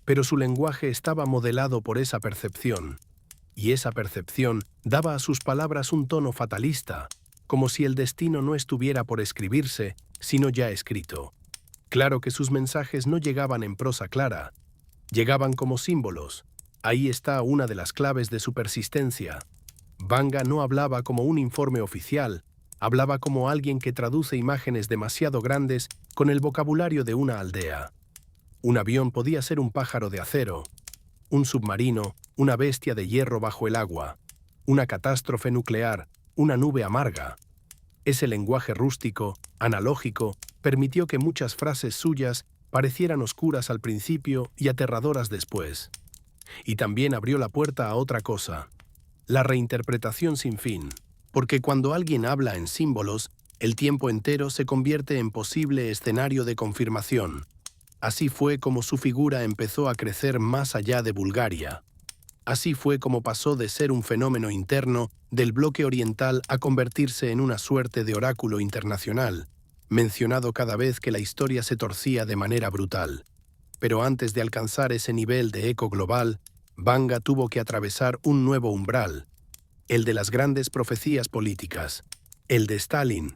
Pero su lenguaje estaba modelado por esa percepción, y esa percepción daba a sus palabras un tono fatalista, como si el destino no estuviera por escribirse, sino ya escrito. Claro que sus mensajes no llegaban en prosa clara, llegaban como símbolos. Ahí está una de las claves de su persistencia. Banga no hablaba como un informe oficial, hablaba como alguien que traduce imágenes demasiado grandes con el vocabulario de una aldea. Un avión podía ser un pájaro de acero, un submarino, una bestia de hierro bajo el agua, una catástrofe nuclear, una nube amarga. Ese lenguaje rústico, analógico, permitió que muchas frases suyas parecieran oscuras al principio y aterradoras después. Y también abrió la puerta a otra cosa, la reinterpretación sin fin, porque cuando alguien habla en símbolos, el tiempo entero se convierte en posible escenario de confirmación. Así fue como su figura empezó a crecer más allá de Bulgaria. Así fue como pasó de ser un fenómeno interno del bloque oriental a convertirse en una suerte de oráculo internacional, mencionado cada vez que la historia se torcía de manera brutal. Pero antes de alcanzar ese nivel de eco global, Banga tuvo que atravesar un nuevo umbral, el de las grandes profecías políticas, el de Stalin,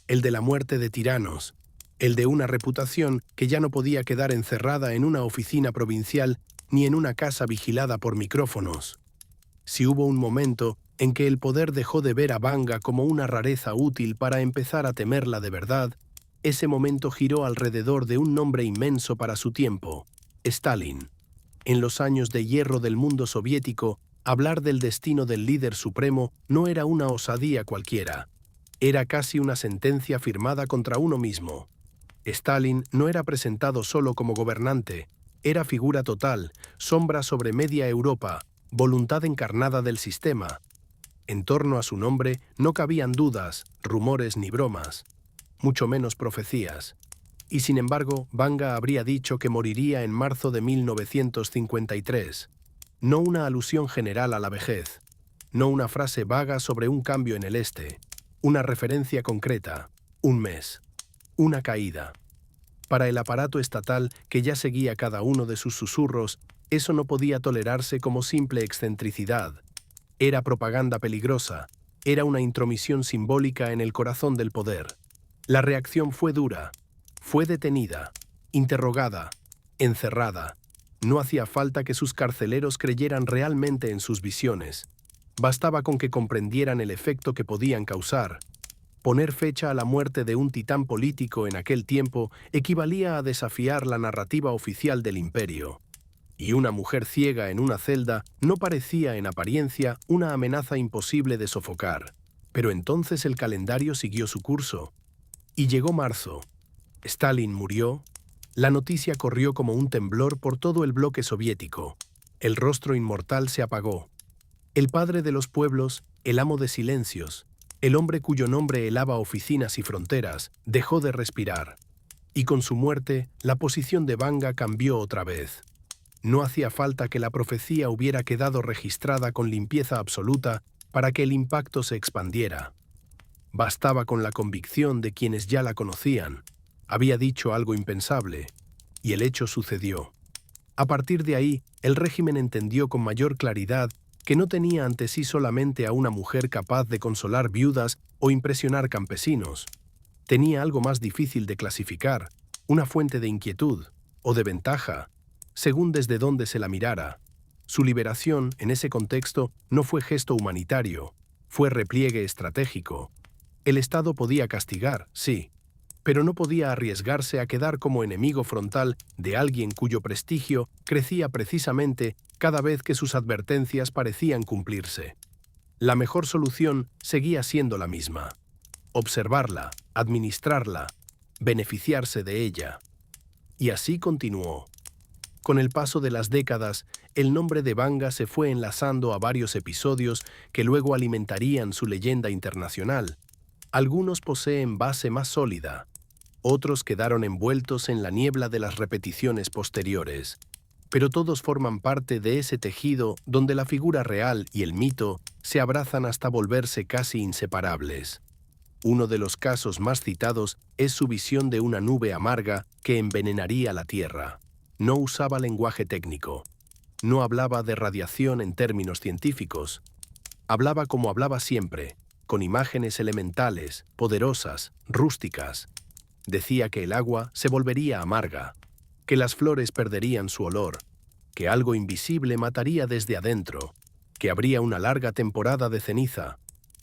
el de la muerte de tiranos, el de una reputación que ya no podía quedar encerrada en una oficina provincial ni en una casa vigilada por micrófonos. Si hubo un momento en que el poder dejó de ver a Banga como una rareza útil para empezar a temerla de verdad, ese momento giró alrededor de un nombre inmenso para su tiempo, Stalin. En los años de hierro del mundo soviético, hablar del destino del líder supremo no era una osadía cualquiera. Era casi una sentencia firmada contra uno mismo. Stalin no era presentado solo como gobernante, era figura total, sombra sobre media Europa, voluntad encarnada del sistema. En torno a su nombre no cabían dudas, rumores ni bromas, mucho menos profecías. Y sin embargo, Banga habría dicho que moriría en marzo de 1953. No una alusión general a la vejez, no una frase vaga sobre un cambio en el este, una referencia concreta, un mes, una caída. Para el aparato estatal, que ya seguía cada uno de sus susurros, eso no podía tolerarse como simple excentricidad. Era propaganda peligrosa, era una intromisión simbólica en el corazón del poder. La reacción fue dura, fue detenida, interrogada, encerrada. No hacía falta que sus carceleros creyeran realmente en sus visiones. Bastaba con que comprendieran el efecto que podían causar. Poner fecha a la muerte de un titán político en aquel tiempo equivalía a desafiar la narrativa oficial del imperio. Y una mujer ciega en una celda no parecía en apariencia una amenaza imposible de sofocar. Pero entonces el calendario siguió su curso. Y llegó marzo. Stalin murió. La noticia corrió como un temblor por todo el bloque soviético. El rostro inmortal se apagó. El padre de los pueblos, el amo de silencios, el hombre cuyo nombre helaba oficinas y fronteras, dejó de respirar. Y con su muerte, la posición de Banga cambió otra vez. No hacía falta que la profecía hubiera quedado registrada con limpieza absoluta para que el impacto se expandiera. Bastaba con la convicción de quienes ya la conocían. Había dicho algo impensable, y el hecho sucedió. A partir de ahí, el régimen entendió con mayor claridad que no tenía ante sí solamente a una mujer capaz de consolar viudas o impresionar campesinos. Tenía algo más difícil de clasificar, una fuente de inquietud o de ventaja, según desde dónde se la mirara. Su liberación, en ese contexto, no fue gesto humanitario, fue repliegue estratégico. El Estado podía castigar, sí, pero no podía arriesgarse a quedar como enemigo frontal de alguien cuyo prestigio crecía precisamente cada vez que sus advertencias parecían cumplirse. La mejor solución seguía siendo la misma: observarla, administrarla, beneficiarse de ella. Y así continuó. Con el paso de las décadas, el nombre de Banga se fue enlazando a varios episodios que luego alimentarían su leyenda internacional. Algunos poseen base más sólida, otros quedaron envueltos en la niebla de las repeticiones posteriores, pero todos forman parte de ese tejido donde la figura real y el mito se abrazan hasta volverse casi inseparables. Uno de los casos más citados es su visión de una nube amarga que envenenaría la Tierra. No usaba lenguaje técnico. No hablaba de radiación en términos científicos. Hablaba como hablaba siempre, con imágenes elementales, poderosas, rústicas. Decía que el agua se volvería amarga, que las flores perderían su olor, que algo invisible mataría desde adentro, que habría una larga temporada de ceniza.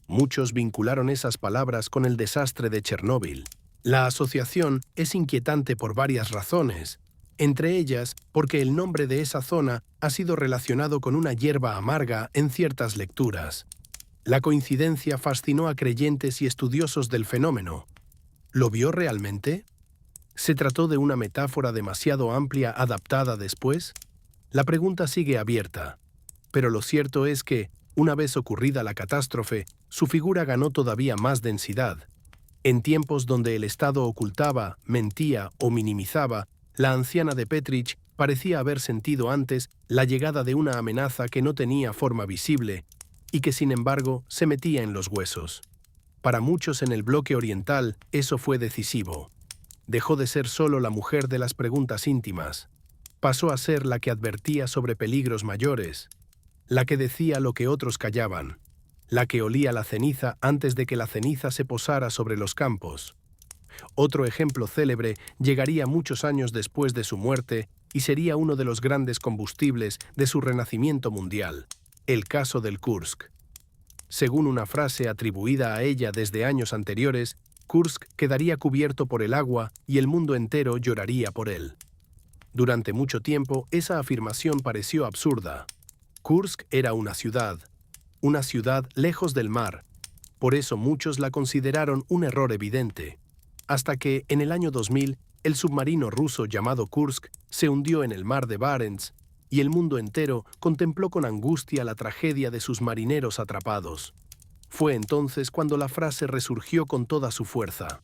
Muchos vincularon esas palabras con el desastre de Chernóbil. La asociación es inquietante por varias razones, entre ellas porque el nombre de esa zona ha sido relacionado con una hierba amarga en ciertas lecturas. La coincidencia fascinó a creyentes y estudiosos del fenómeno. ¿Lo vio realmente? ¿Se trató de una metáfora demasiado amplia adaptada después? La pregunta sigue abierta, pero lo cierto es que, una vez ocurrida la catástrofe, su figura ganó todavía más densidad. En tiempos donde el Estado ocultaba, mentía o minimizaba, la anciana de Petrich parecía haber sentido antes la llegada de una amenaza que no tenía forma visible y que sin embargo se metía en los huesos. Para muchos en el bloque oriental eso fue decisivo. Dejó de ser solo la mujer de las preguntas íntimas. Pasó a ser la que advertía sobre peligros mayores, la que decía lo que otros callaban, la que olía la ceniza antes de que la ceniza se posara sobre los campos. Otro ejemplo célebre llegaría muchos años después de su muerte y sería uno de los grandes combustibles de su renacimiento mundial, el caso del Kursk. Según una frase atribuida a ella desde años anteriores, Kursk quedaría cubierto por el agua y el mundo entero lloraría por él. Durante mucho tiempo, esa afirmación pareció absurda. Kursk era una ciudad lejos del mar. Por eso muchos la consideraron un error evidente. Hasta que, en el año 2000, el submarino ruso llamado Kursk se hundió en el mar de Barents y el mundo entero contempló con angustia la tragedia de sus marineros atrapados. Fue entonces cuando la frase resurgió con toda su fuerza.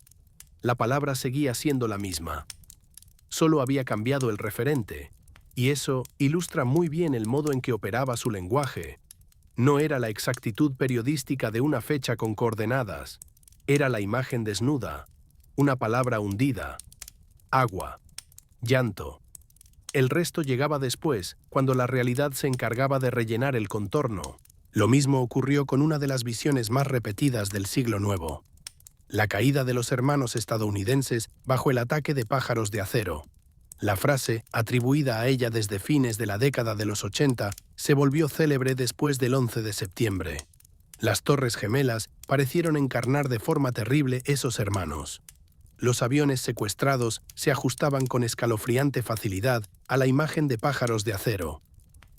La palabra seguía siendo la misma. Solo había cambiado el referente, y eso ilustra muy bien el modo en que operaba su lenguaje. No era la exactitud periodística de una fecha con coordenadas, era la imagen desnuda, una palabra hundida, agua, llanto. El resto llegaba después, cuando la realidad se encargaba de rellenar el contorno. Lo mismo ocurrió con una de las visiones más repetidas del siglo nuevo: la caída de los hermanos estadounidenses bajo el ataque de pájaros de acero. La frase, atribuida a ella desde fines de la década de los 80, se volvió célebre después del 11 de septiembre. Las Torres Gemelas parecieron encarnar de forma terrible esos hermanos. Los aviones secuestrados se ajustaban con escalofriante facilidad a la imagen de pájaros de acero.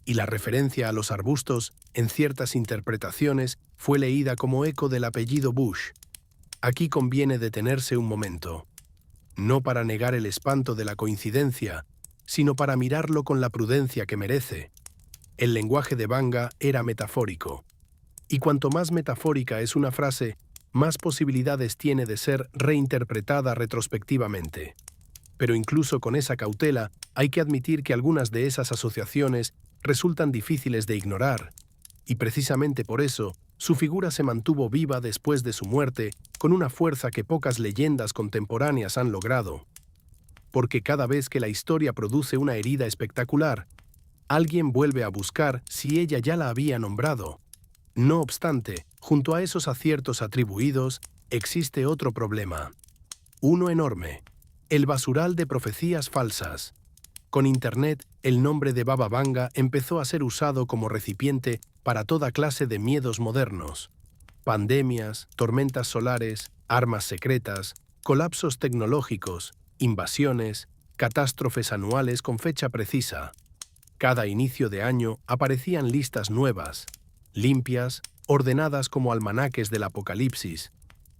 Y la referencia a los arbustos, en ciertas interpretaciones, fue leída como eco del apellido Bush. Aquí conviene detenerse un momento. No para negar el espanto de la coincidencia, sino para mirarlo con la prudencia que merece. El lenguaje de Banga era metafórico. Y cuanto más metafórica es una frase, más posibilidades tiene de ser reinterpretada retrospectivamente. Pero incluso con esa cautela, hay que admitir que algunas de esas asociaciones resultan difíciles de ignorar, y precisamente por eso, su figura se mantuvo viva después de su muerte con una fuerza que pocas leyendas contemporáneas han logrado. Porque cada vez que la historia produce una herida espectacular, alguien vuelve a buscar si ella ya la había nombrado. No obstante, junto a esos aciertos atribuidos, existe otro problema. Uno enorme: el basural de profecías falsas. Con Internet, el nombre de Baba Vanga empezó a ser usado como recipiente para toda clase de miedos modernos. Pandemias, tormentas solares, armas secretas, colapsos tecnológicos, invasiones, catástrofes anuales con fecha precisa. Cada inicio de año aparecían listas nuevas, limpias, ordenadas como almanaques del apocalipsis,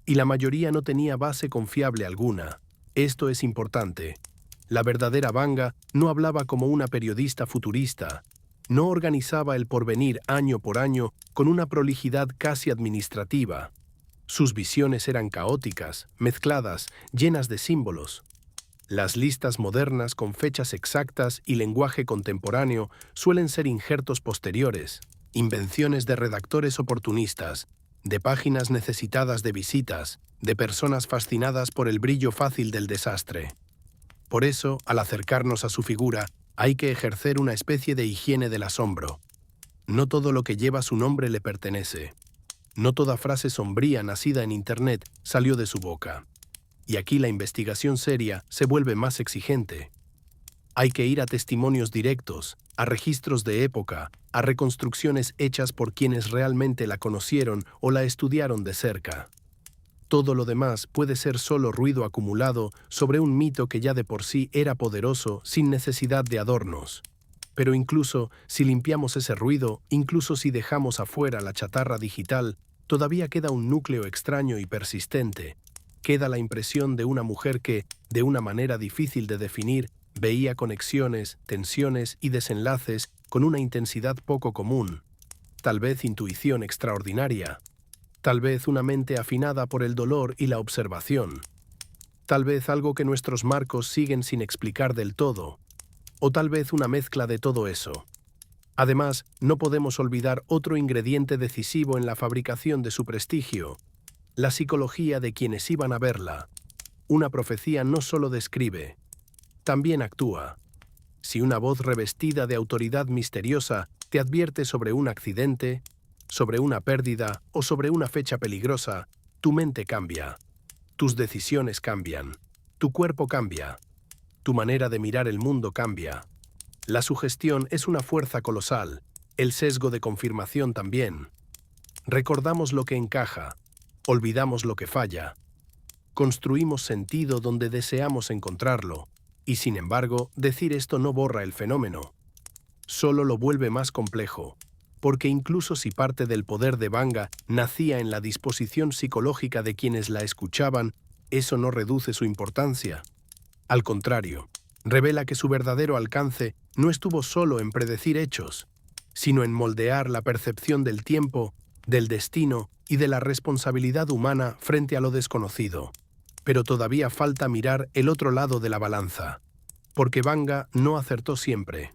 y la mayoría no tenía base confiable alguna. Esto es importante. La verdadera Vanga no hablaba como una periodista futurista, no organizaba el porvenir año por año con una prolijidad casi administrativa. Sus visiones eran caóticas, mezcladas, llenas de símbolos. Las listas modernas con fechas exactas y lenguaje contemporáneo suelen ser injertos posteriores, invenciones de redactores oportunistas, de páginas necesitadas de visitas, de personas fascinadas por el brillo fácil del desastre. Por eso, al acercarnos a su figura, hay que ejercer una especie de higiene del asombro. No todo lo que lleva su nombre le pertenece. No toda frase sombría nacida en Internet salió de su boca. Y aquí la investigación seria se vuelve más exigente. Hay que ir a testimonios directos, a registros de época, a reconstrucciones hechas por quienes realmente la conocieron o la estudiaron de cerca. Todo lo demás puede ser solo ruido acumulado sobre un mito que ya de por sí era poderoso sin necesidad de adornos. Pero incluso si limpiamos ese ruido, incluso si dejamos afuera la chatarra digital, todavía queda un núcleo extraño y persistente. Queda la impresión de una mujer que, de una manera difícil de definir, veía conexiones, tensiones y desenlaces con una intensidad poco común. Tal vez intuición extraordinaria. Tal vez una mente afinada por el dolor y la observación. Tal vez algo que nuestros marcos siguen sin explicar del todo. O tal vez una mezcla de todo eso. Además, no podemos olvidar otro ingrediente decisivo en la fabricación de su prestigio: la psicología de quienes iban a verla. Una profecía no solo describe, también actúa. Si una voz revestida de autoridad misteriosa te advierte sobre un accidente, sobre una pérdida o sobre una fecha peligrosa, tu mente cambia. Tus decisiones cambian. Tu cuerpo cambia. Tu manera de mirar el mundo cambia. La sugestión es una fuerza colosal, el sesgo de confirmación también. Recordamos lo que encaja, olvidamos lo que falla. Construimos sentido donde deseamos encontrarlo, y sin embargo, decir esto no borra el fenómeno. Solo lo vuelve más complejo, porque incluso si parte del poder de Vanga nacía en la disposición psicológica de quienes la escuchaban, eso no reduce su importancia. Al contrario, revela que su verdadero alcance no estuvo solo en predecir hechos, sino en moldear la percepción del tiempo, del destino y de la responsabilidad humana frente a lo desconocido. Pero todavía falta mirar el otro lado de la balanza, porque Vanga no acertó siempre.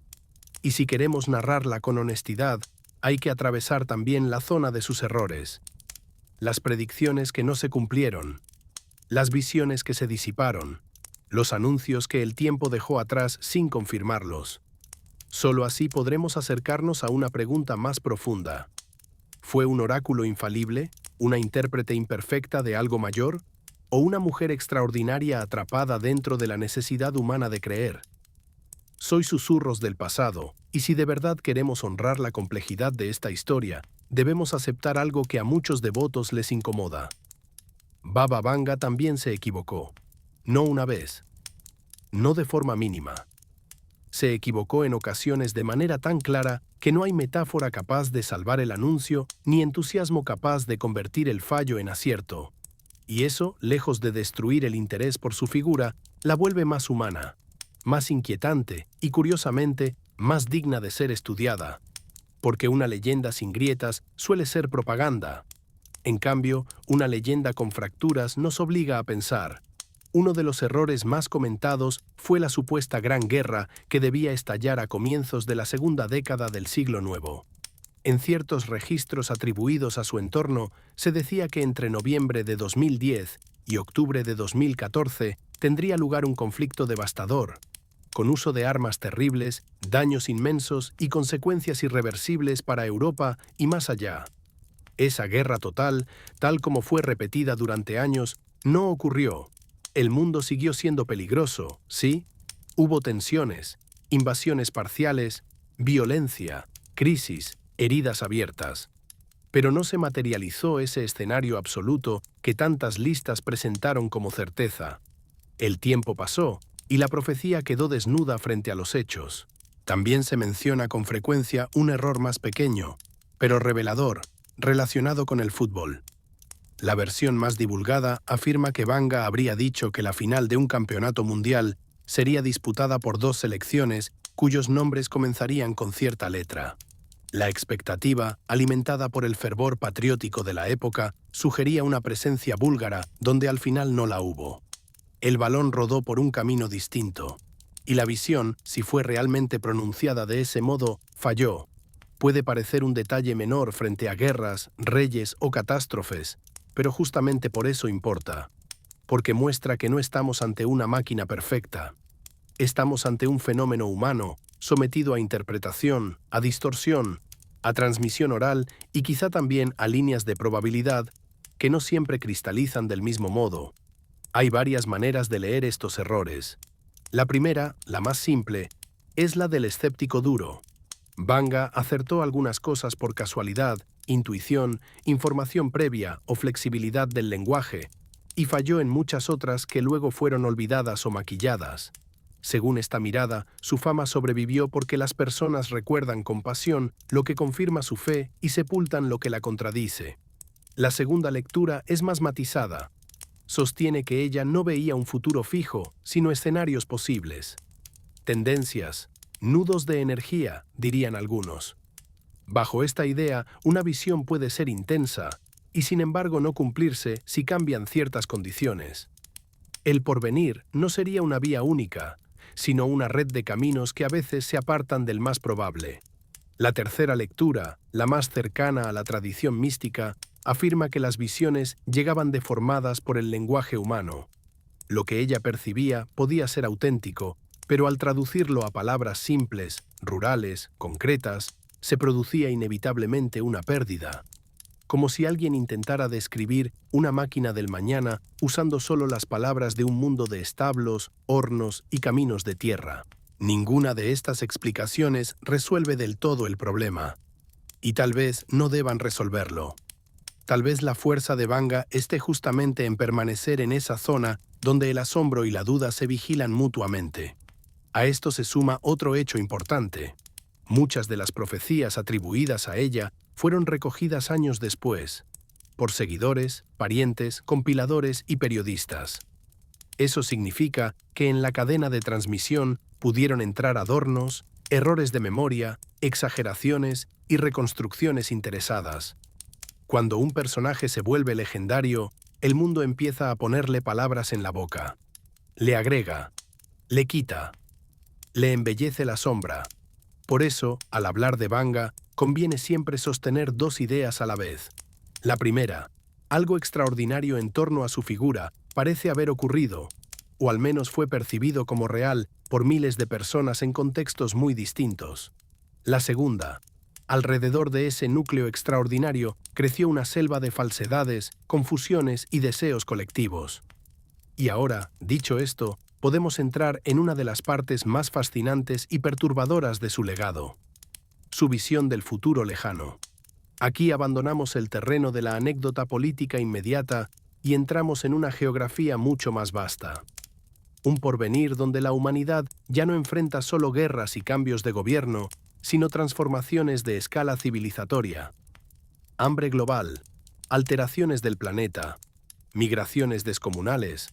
Y si queremos narrarla con honestidad, hay que atravesar también la zona de sus errores. Las predicciones que no se cumplieron, las visiones que se disiparon, los anuncios que el tiempo dejó atrás sin confirmarlos. Solo así podremos acercarnos a una pregunta más profunda. ¿Fue un oráculo infalible, una intérprete imperfecta de algo mayor, o una mujer extraordinaria atrapada dentro de la necesidad humana de creer? Soy susurros del pasado, y si de verdad queremos honrar la complejidad de esta historia, debemos aceptar algo que a muchos devotos les incomoda. Baba Vanga también se equivocó. No una vez. No de forma mínima. Se equivocó en ocasiones de manera tan clara que no hay metáfora capaz de salvar el anuncio ni entusiasmo capaz de convertir el fallo en acierto. Y eso, lejos de destruir el interés por su figura, la vuelve más humana, más inquietante y, curiosamente, más digna de ser estudiada. Porque una leyenda sin grietas suele ser propaganda. En cambio, una leyenda con fracturas nos obliga a pensar. Uno de los errores más comentados fue la supuesta Gran Guerra que debía estallar a comienzos de la segunda década del siglo nuevo. En ciertos registros atribuidos a su entorno, se decía que entre noviembre de 2010 y octubre de 2014 tendría lugar un conflicto devastador, con uso de armas terribles, daños inmensos y consecuencias irreversibles para Europa y más allá. Esa guerra total, tal como fue repetida durante años, no ocurrió. El mundo siguió siendo peligroso, ¿sí? Hubo tensiones, invasiones parciales, violencia, crisis, heridas abiertas. Pero no se materializó ese escenario absoluto que tantas listas presentaron como certeza. El tiempo pasó y la profecía quedó desnuda frente a los hechos. También se menciona con frecuencia un error más pequeño, pero revelador, relacionado con el fútbol. La versión más divulgada afirma que Vanga habría dicho que la final de un campeonato mundial sería disputada por dos selecciones cuyos nombres comenzarían con cierta letra. La expectativa, alimentada por el fervor patriótico de la época, sugería una presencia búlgara donde al final no la hubo. El balón rodó por un camino distinto, y la visión, si fue realmente pronunciada de ese modo, falló. Puede parecer un detalle menor frente a guerras, reyes o catástrofes, pero justamente por eso importa, porque muestra que no estamos ante una máquina perfecta. Estamos ante un fenómeno humano, sometido a interpretación, a distorsión, a transmisión oral y quizá también a líneas de probabilidad que no siempre cristalizan del mismo modo. Hay varias maneras de leer estos errores. La primera, la más simple, es la del escéptico duro. Banga acertó algunas cosas por casualidad, intuición, información previa o flexibilidad del lenguaje, y falló en muchas otras que luego fueron olvidadas o maquilladas. Según esta mirada, su fama sobrevivió porque las personas recuerdan con pasión lo que confirma su fe y sepultan lo que la contradice. La segunda lectura es más matizada. Sostiene que ella no veía un futuro fijo, sino escenarios posibles. Tendencias, nudos de energía, dirían algunos. Bajo esta idea, una visión puede ser intensa y sin embargo no cumplirse si cambian ciertas condiciones. El porvenir no sería una vía única, sino una red de caminos que a veces se apartan del más probable. La tercera lectura, la más cercana a la tradición mística, afirma que las visiones llegaban deformadas por el lenguaje humano. Lo que ella percibía podía ser auténtico, pero al traducirlo a palabras simples, rurales, concretas, se producía inevitablemente una pérdida. Como si alguien intentara describir una máquina del mañana usando solo las palabras de un mundo de establos, hornos y caminos de tierra. Ninguna de estas explicaciones resuelve del todo el problema. Y tal vez no deban resolverlo. Tal vez la fuerza de Banga esté justamente en permanecer en esa zona donde el asombro y la duda se vigilan mutuamente. A esto se suma otro hecho importante. Muchas de las profecías atribuidas a ella fueron recogidas años después, por seguidores, parientes, compiladores y periodistas. Eso significa que en la cadena de transmisión pudieron entrar adornos, errores de memoria, exageraciones y reconstrucciones interesadas. Cuando un personaje se vuelve legendario, el mundo empieza a ponerle palabras en la boca. Le agrega, le quita, le embellece la sombra. Por eso, al hablar de Banga, conviene siempre sostener dos ideas a la vez. La primera, algo extraordinario en torno a su figura parece haber ocurrido, o al menos fue percibido como real por miles de personas en contextos muy distintos. La segunda, alrededor de ese núcleo extraordinario creció una selva de falsedades, confusiones y deseos colectivos. Y ahora, dicho esto, podemos entrar en una de las partes más fascinantes y perturbadoras de su legado: su visión del futuro lejano. Aquí abandonamos el terreno de la anécdota política inmediata y entramos en una geografía mucho más vasta. Un porvenir donde la humanidad ya no enfrenta solo guerras y cambios de gobierno, sino transformaciones de escala civilizatoria. Hambre global, alteraciones del planeta, migraciones descomunales,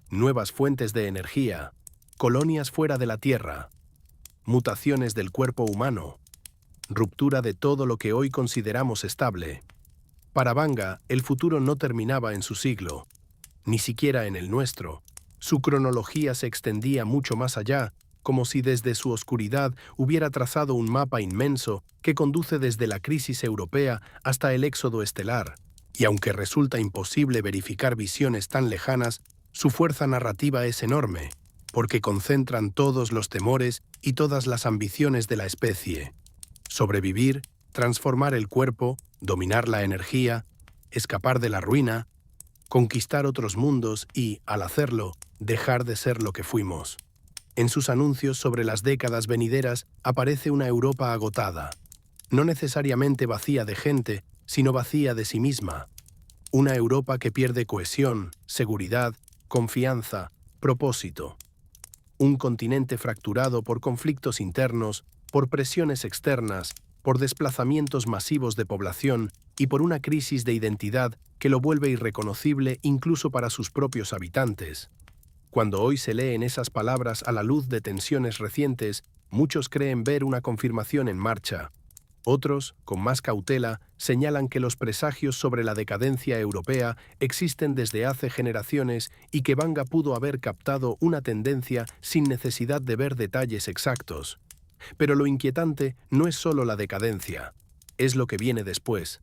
nuevas fuentes de energía, colonias fuera de la Tierra, mutaciones del cuerpo humano, ruptura de todo lo que hoy consideramos estable. Para Banga, el futuro no terminaba en su siglo, ni siquiera en el nuestro. Su cronología se extendía mucho más allá, como si desde su oscuridad hubiera trazado un mapa inmenso que conduce desde la crisis europea hasta el éxodo estelar. Y aunque resulta imposible verificar visiones tan lejanas, su fuerza narrativa es enorme, porque concentran todos los temores y todas las ambiciones de la especie. Sobrevivir, transformar el cuerpo, dominar la energía, escapar de la ruina, conquistar otros mundos y, al hacerlo, dejar de ser lo que fuimos. En sus anuncios sobre las décadas venideras aparece una Europa agotada, no necesariamente vacía de gente, sino vacía de sí misma. Una Europa que pierde cohesión, seguridad, confianza, propósito. Un continente fracturado por conflictos internos, por presiones externas, por desplazamientos masivos de población y por una crisis de identidad que lo vuelve irreconocible incluso para sus propios habitantes. Cuando hoy se leen esas palabras a la luz de tensiones recientes, muchos creen ver una confirmación en marcha. Otros, con más cautela, señalan que los presagios sobre la decadencia europea existen desde hace generaciones y que Banga pudo haber captado una tendencia sin necesidad de ver detalles exactos. Pero lo inquietante no es solo la decadencia, es lo que viene después.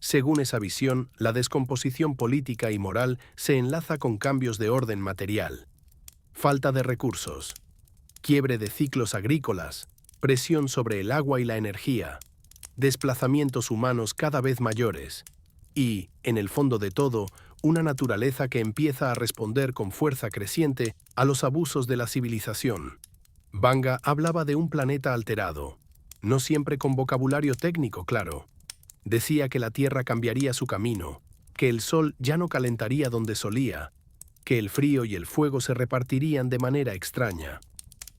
Según esa visión, la descomposición política y moral se enlaza con cambios de orden material. Falta de recursos, quiebre de ciclos agrícolas, presión sobre el agua y la energía, desplazamientos humanos cada vez mayores y, en el fondo de todo, una naturaleza que empieza a responder con fuerza creciente a los abusos de la civilización. Banga hablaba de un planeta alterado, no siempre con vocabulario técnico, claro. Decía que la Tierra cambiaría su camino, que el Sol ya no calentaría donde solía, que el frío y el fuego se repartirían de manera extraña.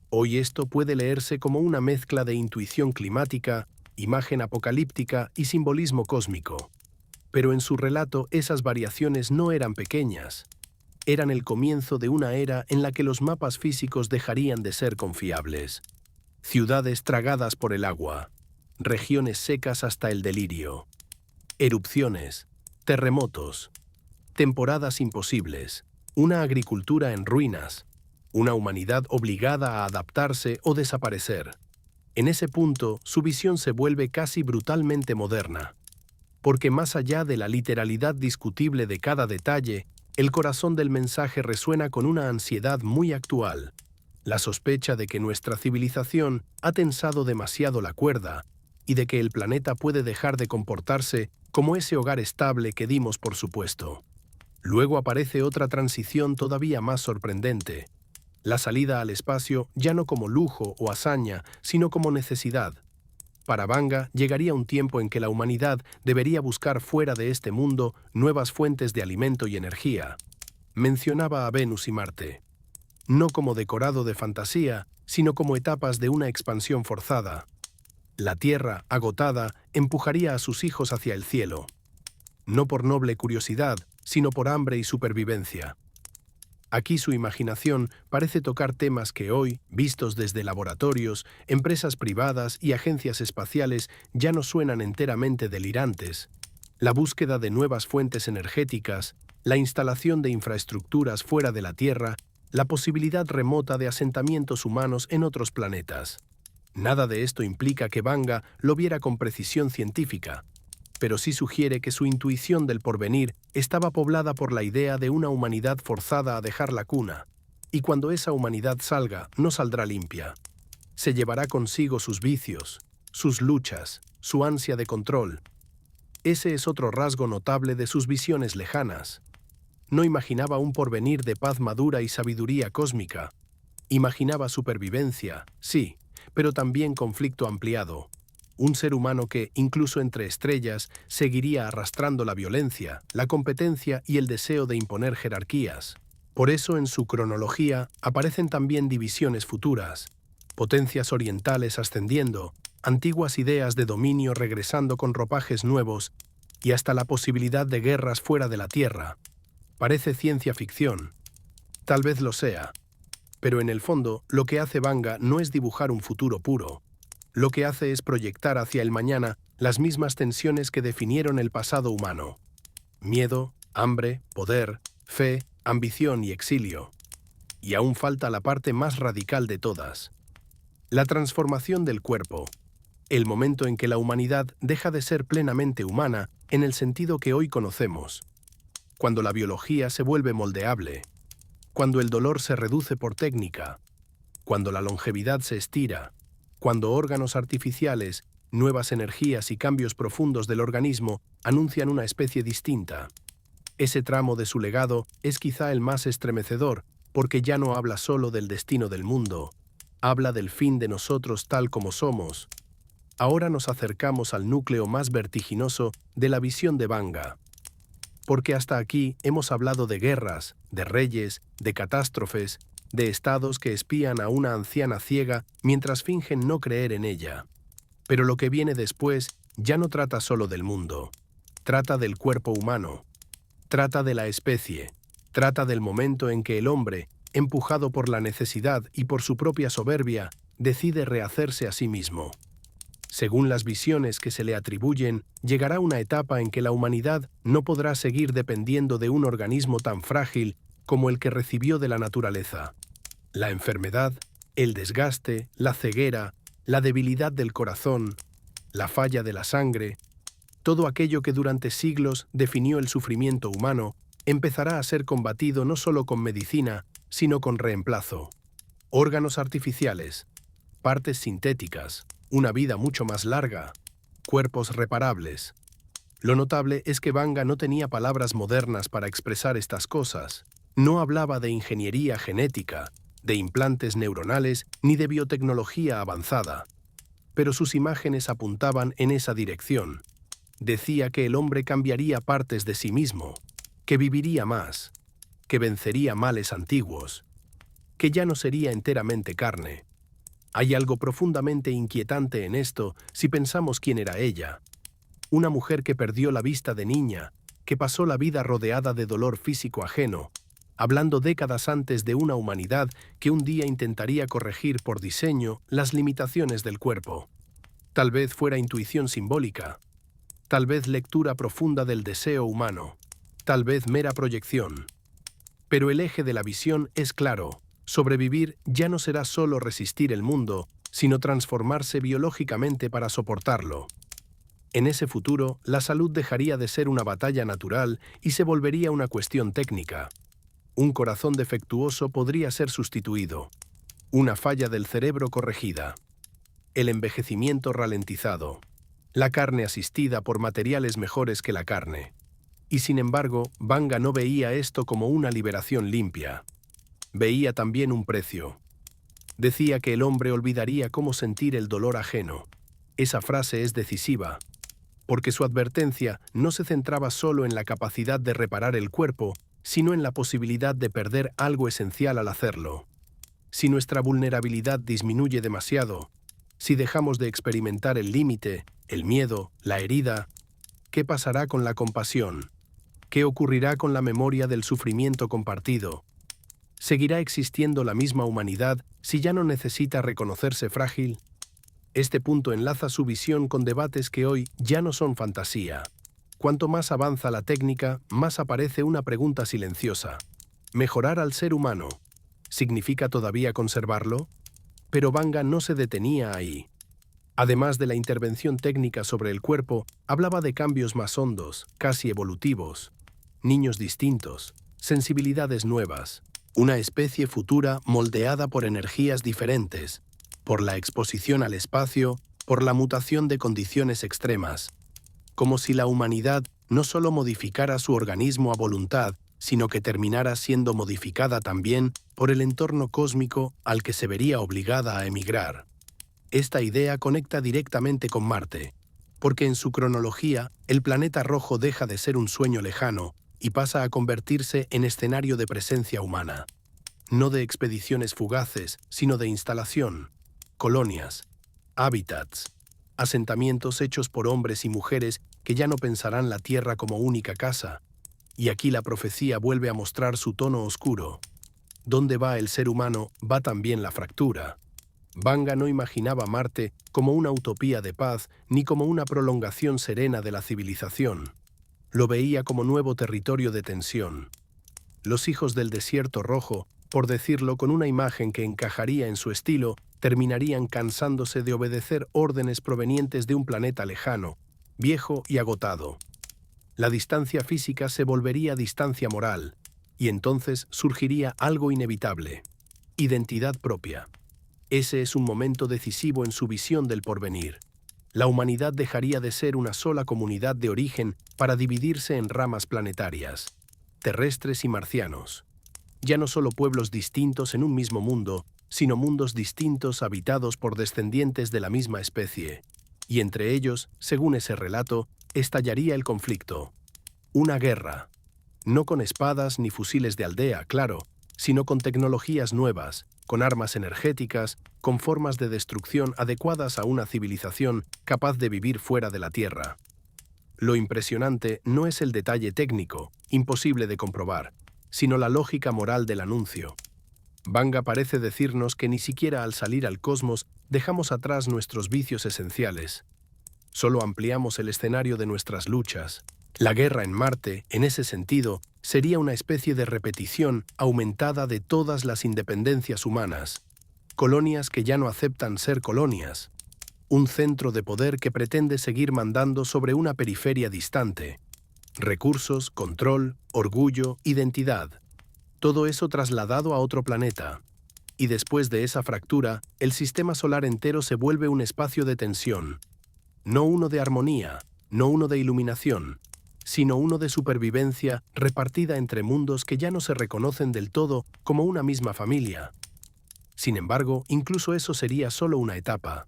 Hoy esto puede leerse como una mezcla de intuición climática, imagen apocalíptica y simbolismo cósmico. Pero en su relato esas variaciones no eran pequeñas. Eran el comienzo de una era en la que los mapas físicos dejarían de ser confiables. Ciudades tragadas por el agua, regiones secas hasta el delirio, erupciones, terremotos, temporadas imposibles, una agricultura en ruinas, una humanidad obligada a adaptarse o desaparecer. En ese punto, su visión se vuelve casi brutalmente moderna, porque más allá de la literalidad discutible de cada detalle, el corazón del mensaje resuena con una ansiedad muy actual, la sospecha de que nuestra civilización ha tensado demasiado la cuerda y de que el planeta puede dejar de comportarse como ese hogar estable que dimos por supuesto. Luego aparece otra transición todavía más sorprendente, la salida al espacio ya no como lujo o hazaña, sino como necesidad. Para Banga llegaría un tiempo en que la humanidad debería buscar fuera de este mundo nuevas fuentes de alimento y energía. Mencionaba a Venus y Marte, no como decorado de fantasía, sino como etapas de una expansión forzada. La Tierra, agotada, empujaría a sus hijos hacia el cielo, no por noble curiosidad, sino por hambre y supervivencia. Aquí su imaginación parece tocar temas que hoy, vistos desde laboratorios, empresas privadas y agencias espaciales, ya no suenan enteramente delirantes. La búsqueda de nuevas fuentes energéticas, la instalación de infraestructuras fuera de la Tierra, la posibilidad remota de asentamientos humanos en otros planetas. Nada de esto implica que Banga lo viera con precisión científica, pero sí sugiere que su intuición del porvenir estaba poblada por la idea de una humanidad forzada a dejar la cuna, y cuando esa humanidad salga, no saldrá limpia. Se llevará consigo sus vicios, sus luchas, su ansia de control. Ese es otro rasgo notable de sus visiones lejanas. No imaginaba un porvenir de paz madura y sabiduría cósmica. Imaginaba supervivencia, sí, pero también conflicto ampliado. Un ser humano que, incluso entre estrellas, seguiría arrastrando la violencia, la competencia y el deseo de imponer jerarquías. Por eso en su cronología aparecen también divisiones futuras, potencias orientales ascendiendo, antiguas ideas de dominio regresando con ropajes nuevos y hasta la posibilidad de guerras fuera de la Tierra. Parece ciencia ficción. Tal vez lo sea. Pero en el fondo, lo que hace Banga no es dibujar un futuro puro. Lo que hace es proyectar hacia el mañana las mismas tensiones que definieron el pasado humano. Miedo, hambre, poder, fe, ambición y exilio. Y aún falta la parte más radical de todas. La transformación del cuerpo. El momento en que la humanidad deja de ser plenamente humana en el sentido que hoy conocemos. Cuando la biología se vuelve moldeable. Cuando el dolor se reduce por técnica. Cuando la longevidad se estira. Cuando órganos artificiales, nuevas energías y cambios profundos del organismo anuncian una especie distinta. Ese tramo de su legado es quizá el más estremecedor, porque ya no habla solo del destino del mundo, habla del fin de nosotros tal como somos. Ahora nos acercamos al núcleo más vertiginoso de la visión de Banga. Porque hasta aquí hemos hablado de guerras, de reyes, de catástrofes, de estados que espían a una anciana ciega mientras fingen no creer en ella. Pero lo que viene después ya no trata solo del mundo. Trata del cuerpo humano. Trata de la especie. Trata del momento en que el hombre, empujado por la necesidad y por su propia soberbia, decide rehacerse a sí mismo. Según las visiones que se le atribuyen, llegará una etapa en que la humanidad no podrá seguir dependiendo de un organismo tan frágil como el que recibió de la naturaleza. La enfermedad, el desgaste, la ceguera, la debilidad del corazón, la falla de la sangre, Todo aquello que durante siglos definió el sufrimiento humano empezará a ser combatido no solo con medicina, sino con reemplazo. Órganos artificiales, partes sintéticas, una vida mucho más larga, cuerpos reparables. Lo notable es que Banga no tenía palabras modernas para expresar estas cosas. No hablaba de ingeniería genética, de implantes neuronales ni de biotecnología avanzada. Pero sus imágenes apuntaban en esa dirección. Decía que el hombre cambiaría partes de sí mismo, que viviría más, que vencería males antiguos, que ya no sería enteramente carne. Hay algo profundamente inquietante en esto si pensamos quién era ella. Una mujer que perdió la vista de niña, que pasó la vida rodeada de dolor físico ajeno, hablando décadas antes de una humanidad que un día intentaría corregir por diseño las limitaciones del cuerpo. Tal vez fuera intuición simbólica, tal vez lectura profunda del deseo humano, tal vez mera proyección. Pero el eje de la visión es claro: sobrevivir ya no será solo resistir el mundo, sino transformarse biológicamente para soportarlo. En ese futuro, la salud dejaría de ser una batalla natural y se volvería una cuestión técnica. Un corazón defectuoso podría ser sustituido. Una falla del cerebro corregida. El envejecimiento ralentizado. La carne asistida por materiales mejores que la carne. Y sin embargo, Banga no veía esto como una liberación limpia. Veía también un precio. Decía que el hombre olvidaría cómo sentir el dolor ajeno. Esa frase es decisiva, porque su advertencia no se centraba solo en la capacidad de reparar el cuerpo, sino en la posibilidad de perder algo esencial al hacerlo. Si nuestra vulnerabilidad disminuye demasiado, si dejamos de experimentar el límite, el miedo, la herida, ¿qué pasará con la compasión? ¿Qué ocurrirá con la memoria del sufrimiento compartido? ¿Seguirá existiendo la misma humanidad si ya no necesita reconocerse frágil? Este punto enlaza su visión con debates que hoy ya no son fantasía. Cuanto más avanza la técnica, más aparece una pregunta silenciosa. ¿Mejorar al ser humano significa todavía conservarlo? Pero Banga no se detenía ahí. Además de la intervención técnica sobre el cuerpo, hablaba de cambios más hondos, casi evolutivos. Niños distintos, sensibilidades nuevas, una especie futura moldeada por energías diferentes, por la exposición al espacio, por la mutación de condiciones extremas. Como si la humanidad no solo modificara su organismo a voluntad, sino que terminara siendo modificada también por el entorno cósmico al que se vería obligada a emigrar. Esta idea conecta directamente con Marte, porque en su cronología el planeta rojo deja de ser un sueño lejano y pasa a convertirse en escenario de presencia humana. No de expediciones fugaces, sino de instalación, colonias, hábitats, asentamientos hechos por hombres y mujeres que ya no pensarán la Tierra como única casa. Y aquí la profecía vuelve a mostrar su tono oscuro. Donde va el ser humano, va también la fractura. Banga no imaginaba Marte como una utopía de paz ni como una prolongación serena de la civilización. Lo veía como nuevo territorio de tensión. Los hijos del desierto rojo, por decirlo con una imagen que encajaría en su estilo, terminarían cansándose de obedecer órdenes provenientes de un planeta lejano, viejo y agotado. La distancia física se volvería distancia moral, y entonces surgiría algo inevitable: identidad propia. Ese es un momento decisivo en su visión del porvenir. La humanidad dejaría de ser una sola comunidad de origen para dividirse en ramas planetarias, terrestres y marcianos. Ya no solo pueblos distintos en un mismo mundo, sino mundos distintos habitados por descendientes de la misma especie. Y entre ellos, según ese relato, estallaría el conflicto. Una guerra. No con espadas ni fusiles de aldea, claro, sino con tecnologías nuevas, con armas energéticas, con formas de destrucción adecuadas a una civilización capaz de vivir fuera de la Tierra. Lo impresionante no es el detalle técnico, imposible de comprobar, sino la lógica moral del anuncio. Banga parece decirnos que ni siquiera al salir al cosmos dejamos atrás nuestros vicios esenciales. Solo ampliamos el escenario de nuestras luchas. La guerra en Marte, en ese sentido, sería una especie de repetición aumentada de todas las independencias humanas. Colonias que ya no aceptan ser colonias. un centro de poder que pretende seguir mandando sobre una periferia distante. Recursos, control, orgullo, identidad. Todo eso trasladado a otro planeta. Y después de esa fractura, el sistema solar entero se vuelve un espacio de tensión. No uno de armonía, no uno de iluminación, sino uno de supervivencia repartida entre mundos que ya no se reconocen del todo como una misma familia. Sin embargo, incluso eso sería solo una etapa,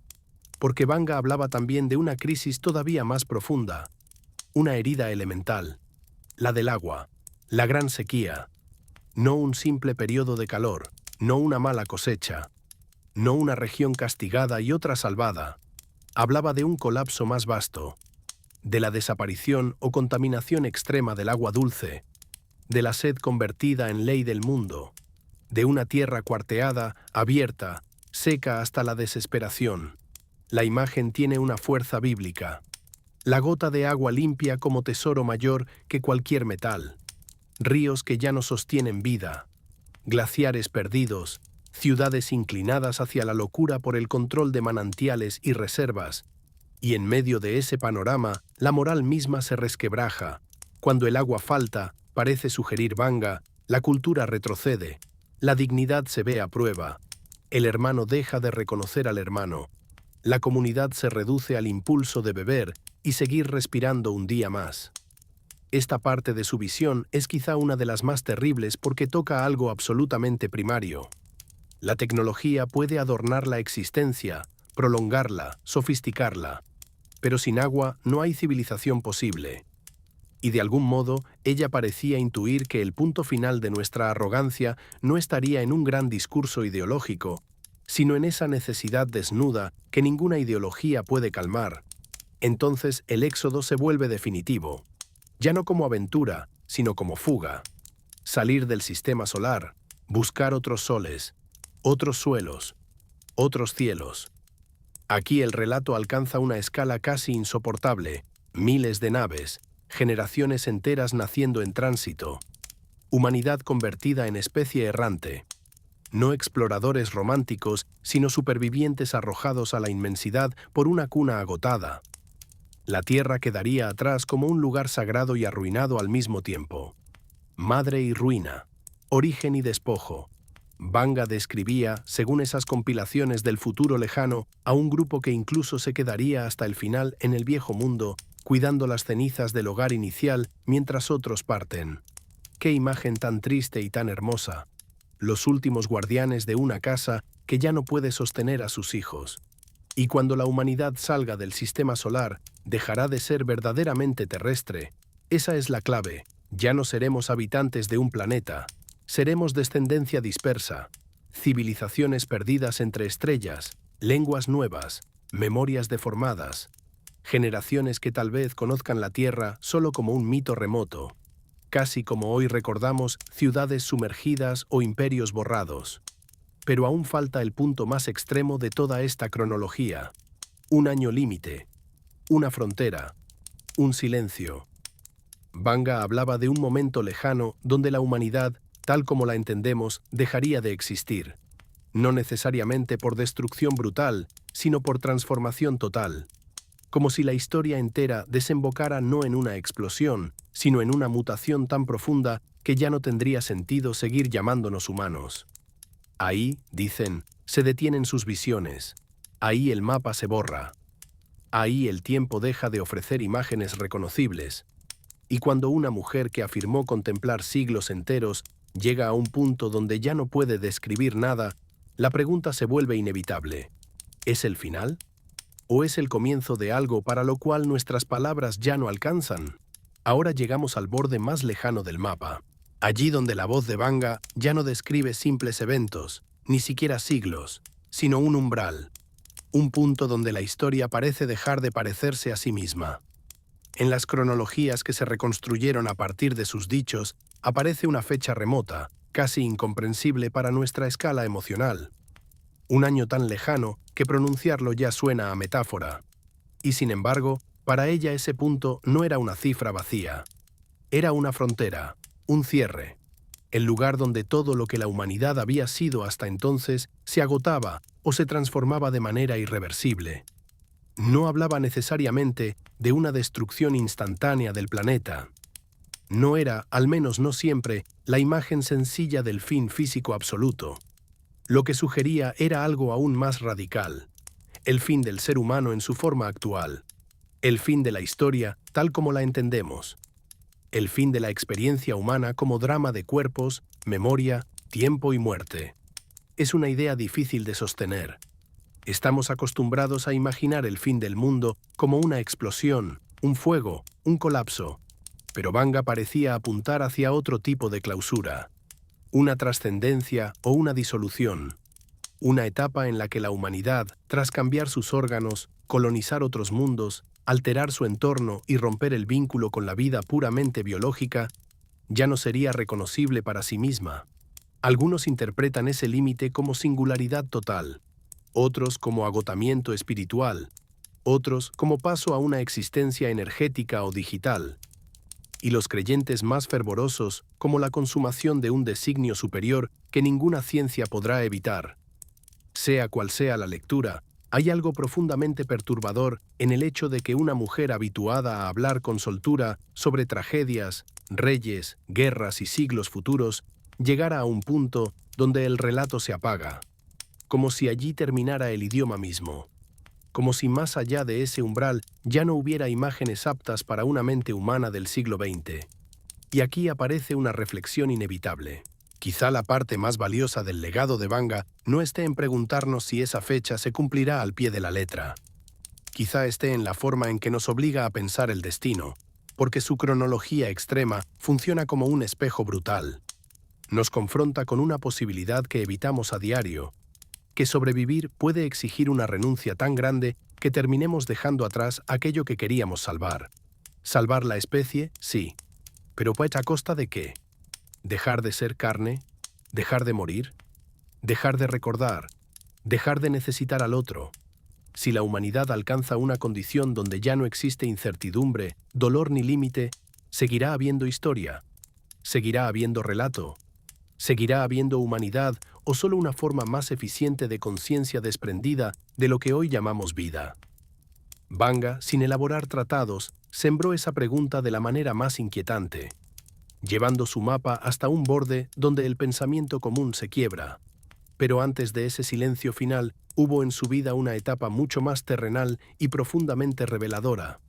porque Vanga hablaba también de una crisis todavía más profunda, una herida elemental, la del agua, la gran sequía, no un simple periodo de calor, no una mala cosecha, no una región castigada y otra salvada. Hablaba de un colapso más vasto, de la desaparición o contaminación extrema del agua dulce, de la sed convertida en ley del mundo, de una tierra cuarteada, abierta, seca hasta la desesperación. La imagen tiene una fuerza bíblica. La gota de agua limpia como tesoro mayor que cualquier metal. Ríos que ya no sostienen vida. Glaciares perdidos. Ciudades inclinadas hacia la locura por el control de manantiales y reservas. Y en medio de ese panorama, la moral misma se resquebraja. Cuando el agua falta, parece sugerir Vanga, la cultura retrocede. La dignidad se ve a prueba. El hermano deja de reconocer al hermano. La comunidad se reduce al impulso de beber y seguir respirando un día más. Esta parte de su visión es quizá una de las más terribles porque toca algo absolutamente primario. La tecnología puede adornar la existencia, prolongarla, sofisticarla, pero sin agua no hay civilización posible. Y de algún modo, ella parecía intuir que el punto final de nuestra arrogancia no estaría en un gran discurso ideológico, sino en esa necesidad desnuda que ninguna ideología puede calmar. Entonces el éxodo se vuelve definitivo, ya no como aventura, sino como fuga. Salir del sistema solar, buscar otros soles, otros suelos, otros cielos. Aquí el relato alcanza una escala casi insoportable, miles de naves, generaciones enteras naciendo en tránsito, humanidad convertida en especie errante. No exploradores románticos, sino supervivientes arrojados a la inmensidad por una cuna agotada. La tierra quedaría atrás como un lugar sagrado y arruinado al mismo tiempo. Madre y ruina, origen y despojo. Vanga describía, según esas compilaciones del futuro lejano, a un grupo que incluso se quedaría hasta el final en el viejo mundo, cuidando las cenizas del hogar inicial mientras otros parten. ¡Qué imagen tan triste y tan hermosa! Los últimos guardianes de una casa que ya no puede sostener a sus hijos. Y cuando la humanidad salga del sistema solar, dejará de ser verdaderamente terrestre. Esa es la clave. Ya no seremos habitantes de un planeta. Seremos descendencia dispersa. Civilizaciones perdidas entre estrellas, lenguas nuevas, memorias deformadas. Generaciones que tal vez conozcan la Tierra solo como un mito remoto. Casi como hoy recordamos ciudades sumergidas o imperios borrados. Pero aún falta el punto más extremo de toda esta cronología. Un año límite, una frontera, un silencio. Vanga hablaba de un momento lejano donde la humanidad, tal como la entendemos, dejaría de existir. No necesariamente por destrucción brutal, sino por transformación total. Como si la historia entera desembocara no en una explosión, sino en una mutación tan profunda que ya no tendría sentido seguir llamándonos humanos. Ahí, dicen, se detienen sus visiones. Ahí el mapa se borra. Ahí el tiempo deja de ofrecer imágenes reconocibles. Y cuando una mujer que afirmó contemplar siglos enteros llega a un punto donde ya no puede describir nada, la pregunta se vuelve inevitable. ¿Es el final? ¿O es el comienzo de algo para lo cual nuestras palabras ya no alcanzan? Ahora llegamos al borde más lejano del mapa. Allí donde la voz de Vanga ya no describe simples eventos, ni siquiera siglos, sino un umbral. Un punto donde la historia parece dejar de parecerse a sí misma. En las cronologías que se reconstruyeron a partir de sus dichos, aparece una fecha remota, casi incomprensible para nuestra escala emocional. Un año tan lejano que pronunciarlo ya suena a metáfora. Y sin embargo, para ella ese punto no era una cifra vacía. Era una frontera, un cierre, el lugar donde todo lo que la humanidad había sido hasta entonces se agotaba o se transformaba de manera irreversible. No hablaba necesariamente de una destrucción instantánea del planeta. No era, al menos no siempre, la imagen sencilla del fin físico absoluto. Lo que sugería era algo aún más radical: el fin del ser humano en su forma actual, el fin de la historia tal como la entendemos, el fin de la experiencia humana como drama de cuerpos, memoria, tiempo y muerte. Es una idea difícil de sostener. Estamos acostumbrados a imaginar el fin del mundo como una explosión, un fuego, un colapso, pero Banga parecía apuntar hacia otro tipo de clausura, una trascendencia o una disolución, una etapa en la que la humanidad, tras cambiar sus órganos, colonizar otros mundos, alterar su entorno y romper el vínculo con la vida puramente biológica, ya no sería reconocible para sí misma. Algunos interpretan ese límite como singularidad total, otros como agotamiento espiritual, otros como paso a una existencia energética o digital, y los creyentes más fervorosos como la consumación de un designio superior que ninguna ciencia podrá evitar. Sea cual sea la lectura, hay algo profundamente perturbador en el hecho de que una mujer habituada a hablar con soltura sobre tragedias, reyes, guerras y siglos futuros llegara a un punto donde el relato se apaga, como si allí terminara el idioma mismo, como si más allá de ese umbral ya no hubiera imágenes aptas para una mente humana del siglo XX. Y aquí aparece una reflexión inevitable. Quizá la parte más valiosa del legado de Banga no esté en preguntarnos si esa fecha se cumplirá al pie de la letra. Quizá esté en la forma en que nos obliga a pensar el destino, porque su cronología extrema funciona como un espejo brutal. Nos confronta con una posibilidad que evitamos a diario, que sobrevivir puede exigir una renuncia tan grande que terminemos dejando atrás aquello que queríamos salvar. Salvar la especie, sí, pero pues ¿a costa de qué? ¿Dejar de ser carne? ¿Dejar de morir? ¿Dejar de recordar? ¿Dejar de necesitar al otro? Si la humanidad alcanza una condición donde ya no existe incertidumbre, dolor ni límite, seguirá habiendo historia, seguirá habiendo relato, seguirá habiendo humanidad o solo una forma más eficiente de conciencia desprendida de lo que hoy llamamos vida. Banga, sin elaborar tratados, sembró esa pregunta de la manera más inquietante, llevando su mapa hasta un borde donde el pensamiento común se quiebra. Pero antes de ese silencio final, hubo en su vida una etapa mucho más terrenal y profundamente reveladora: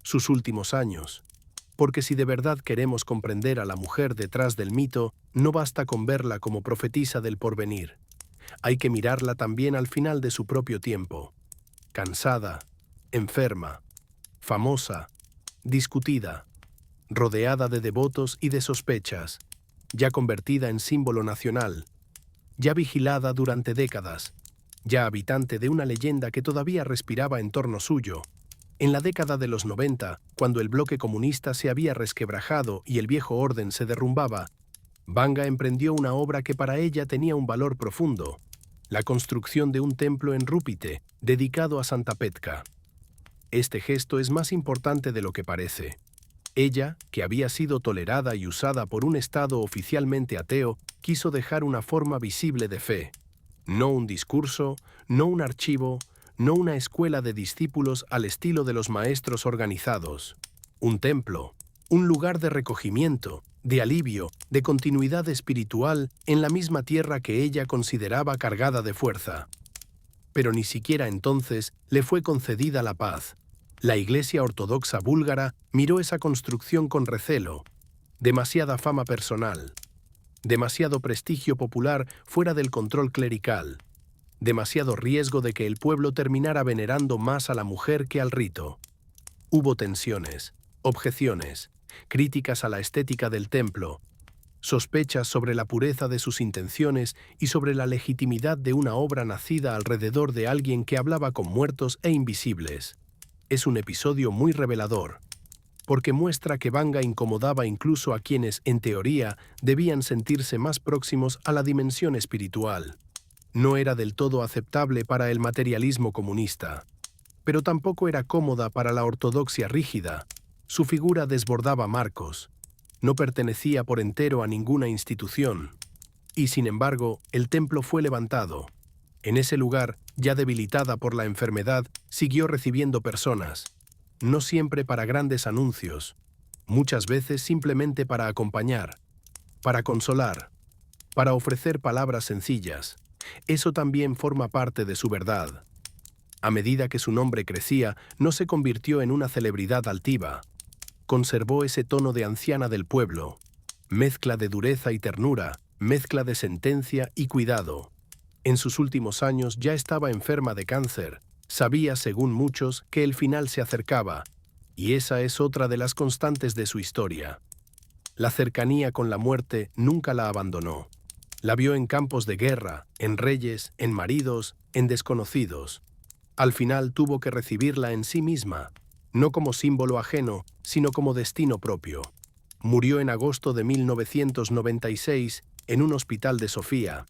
sus últimos años. Porque si de verdad queremos comprender a la mujer detrás del mito, no basta con verla como profetisa del porvenir. Hay que mirarla también al final de su propio tiempo. Cansada, enferma, famosa, discutida, rodeada de devotos y de sospechas, ya convertida en símbolo nacional, ya vigilada durante décadas, ya habitante de una leyenda que todavía respiraba en torno suyo. En la década de los 90, cuando el bloque comunista se había resquebrajado y el viejo orden se derrumbaba, Banga emprendió una obra que para ella tenía un valor profundo: la construcción de un templo en Rúpite, dedicado a Santa Petka. Este gesto es más importante de lo que parece. Ella, que había sido tolerada y usada por un Estado oficialmente ateo, quiso dejar una forma visible de fe. No un discurso, no un archivo, no una escuela de discípulos al estilo de los maestros organizados. Un templo, un lugar de recogimiento, de alivio, de continuidad espiritual en la misma tierra que ella consideraba cargada de fuerza. Pero ni siquiera entonces le fue concedida la paz. La Iglesia Ortodoxa búlgara miró esa construcción con recelo. Demasiada fama personal, demasiado prestigio popular fuera del control clerical, demasiado riesgo de que el pueblo terminara venerando más a la mujer que al rito. Hubo tensiones, objeciones, críticas a la estética del templo, sospechas sobre la pureza de sus intenciones y sobre la legitimidad de una obra nacida alrededor de alguien que hablaba con muertos e invisibles. Es un episodio muy revelador, porque muestra que Banga incomodaba incluso a quienes, en teoría, debían sentirse más próximos a la dimensión espiritual. No era del todo aceptable para el materialismo comunista, pero tampoco era cómoda para la ortodoxia rígida. Su figura desbordaba marcos, no pertenecía por entero a ninguna institución, y sin embargo, el templo fue levantado. En ese lugar, ya debilitada por la enfermedad, siguió recibiendo personas, no siempre para grandes anuncios, muchas veces simplemente para acompañar, para consolar, para ofrecer palabras sencillas. Eso también forma parte de su verdad. A medida que su nombre crecía, no se convirtió en una celebridad altiva. Conservó ese tono de anciana del pueblo, mezcla de dureza y ternura, mezcla de sentencia y cuidado. En sus últimos años ya estaba enferma de cáncer. Sabía, según muchos, que el final se acercaba, y esa es otra de las constantes de su historia. La cercanía con la muerte nunca la abandonó. La vio en campos de guerra, en reyes, en maridos, en desconocidos. Al final tuvo que recibirla en sí misma, no como símbolo ajeno, sino como destino propio. Murió en agosto de 1996 en un hospital de Sofía.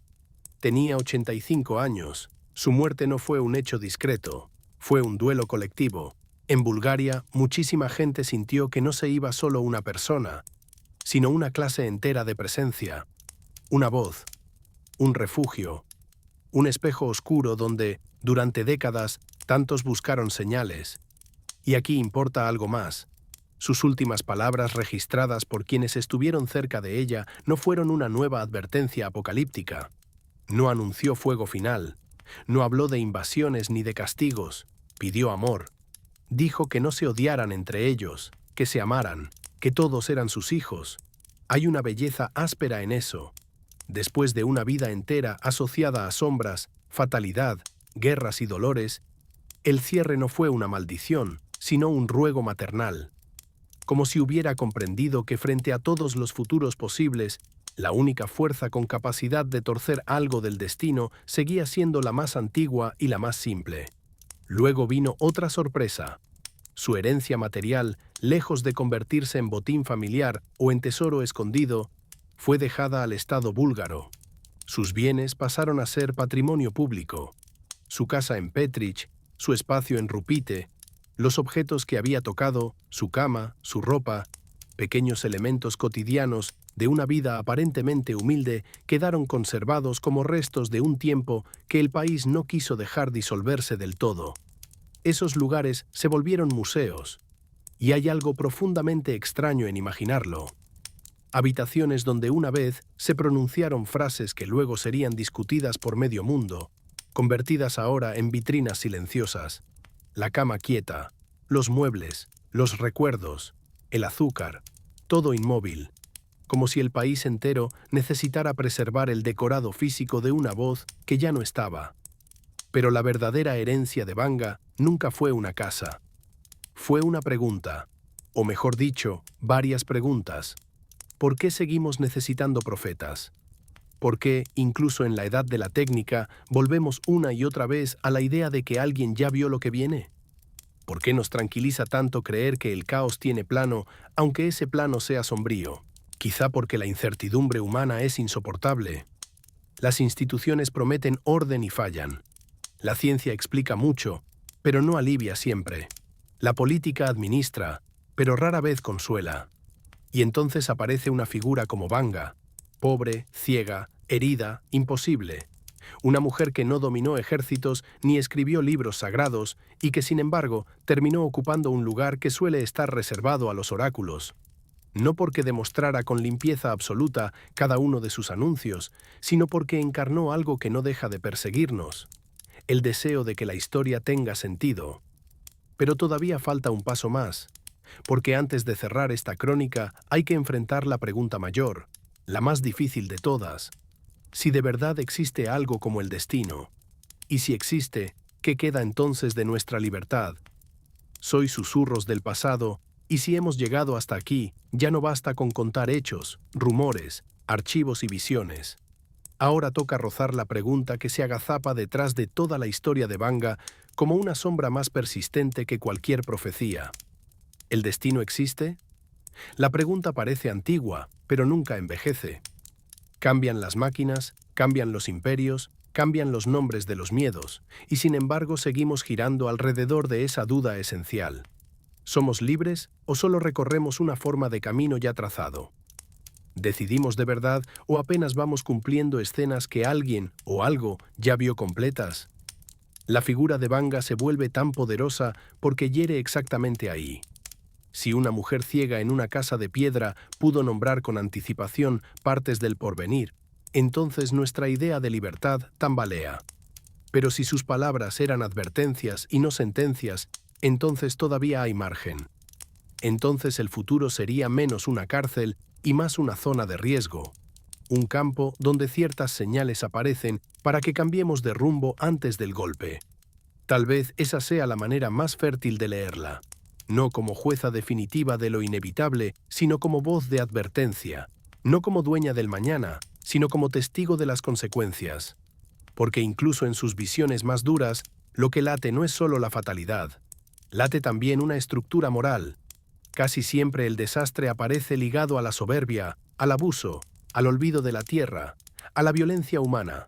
Tenía 85 años. Su muerte no fue un hecho discreto, fue un duelo colectivo. En Bulgaria, muchísima gente sintió que no se iba solo una persona, sino una clase entera de presencia, una voz, un refugio, un espejo oscuro donde, durante décadas, tantos buscaron señales. Y aquí importa algo más. Sus últimas palabras registradas por quienes estuvieron cerca de ella no fueron una nueva advertencia apocalíptica. No anunció fuego final, no habló de invasiones ni de castigos, pidió amor. Dijo que no se odiaran entre ellos, que se amaran, que todos eran sus hijos. Hay una belleza áspera en eso. Después de una vida entera asociada a sombras, fatalidad, guerras y dolores, el cierre no fue una maldición, sino un ruego maternal. Como si hubiera comprendido que frente a todos los futuros posibles, la única fuerza con capacidad de torcer algo del destino seguía siendo la más antigua y la más simple. Luego vino otra sorpresa. Su herencia material, lejos de convertirse en botín familiar o en tesoro escondido, fue dejada al Estado búlgaro. Sus bienes pasaron a ser patrimonio público. Su casa en Petrich, su espacio en Rupite, los objetos que había tocado, su cama, su ropa, pequeños elementos cotidianos de una vida aparentemente humilde, quedaron conservados como restos de un tiempo que el país no quiso dejar disolverse del todo. Esos lugares se volvieron museos, y hay algo profundamente extraño en imaginarlo. Habitaciones donde una vez se pronunciaron frases que luego serían discutidas por medio mundo, convertidas ahora en vitrinas silenciosas. La cama quieta, los muebles, los recuerdos, el azúcar, todo inmóvil, como si el país entero necesitara preservar el decorado físico de una voz que ya no estaba. Pero la verdadera herencia de Banga nunca fue una casa. Fue una pregunta, o mejor dicho, varias preguntas. ¿Por qué seguimos necesitando profetas? ¿Por qué, incluso en la edad de la técnica, volvemos una y otra vez a la idea de que alguien ya vio lo que viene? ¿Por qué nos tranquiliza tanto creer que el caos tiene plano, aunque ese plano sea sombrío? Quizá porque la incertidumbre humana es insoportable. Las instituciones prometen orden y fallan. La ciencia explica mucho, pero no alivia siempre. La política administra, pero rara vez consuela. Y entonces aparece una figura como Banga, pobre, ciega, herida, imposible. Una mujer que no dominó ejércitos ni escribió libros sagrados y que, sin embargo, terminó ocupando un lugar que suele estar reservado a los oráculos. No porque demostrara con limpieza absoluta cada uno de sus anuncios, sino porque encarnó algo que no deja de perseguirnos: el deseo de que la historia tenga sentido. Pero todavía falta un paso más, porque antes de cerrar esta crónica hay que enfrentar la pregunta mayor, la más difícil de todas: si de verdad existe algo como el destino, y si existe, ¿qué queda entonces de nuestra libertad? Soy susurros del pasado, y si hemos llegado hasta aquí, ya no basta con contar hechos, rumores, archivos y visiones. Ahora toca rozar la pregunta que se agazapa detrás de toda la historia de Banga como una sombra más persistente que cualquier profecía. ¿El destino existe? La pregunta parece antigua, pero nunca envejece. Cambian las máquinas, cambian los imperios, cambian los nombres de los miedos, y sin embargo seguimos girando alrededor de esa duda esencial. ¿Somos libres o solo recorremos una forma de camino ya trazado? ¿Decidimos de verdad o apenas vamos cumpliendo escenas que alguien o algo ya vio completas? La figura de Vanga se vuelve tan poderosa porque hiere exactamente ahí. Si una mujer ciega en una casa de piedra pudo nombrar con anticipación partes del porvenir, entonces nuestra idea de libertad tambalea. Pero si sus palabras eran advertencias y no sentencias, entonces todavía hay margen. Entonces el futuro sería menos una cárcel y más una zona de riesgo, un campo donde ciertas señales aparecen para que cambiemos de rumbo antes del golpe. Tal vez esa sea la manera más fértil de leerla, no como jueza definitiva de lo inevitable, sino como voz de advertencia, no como dueña del mañana, sino como testigo de las consecuencias. Porque incluso en sus visiones más duras, lo que late no es solo la fatalidad, late también una estructura moral. Casi siempre el desastre aparece ligado a la soberbia, al abuso, al olvido de la tierra, a la violencia humana,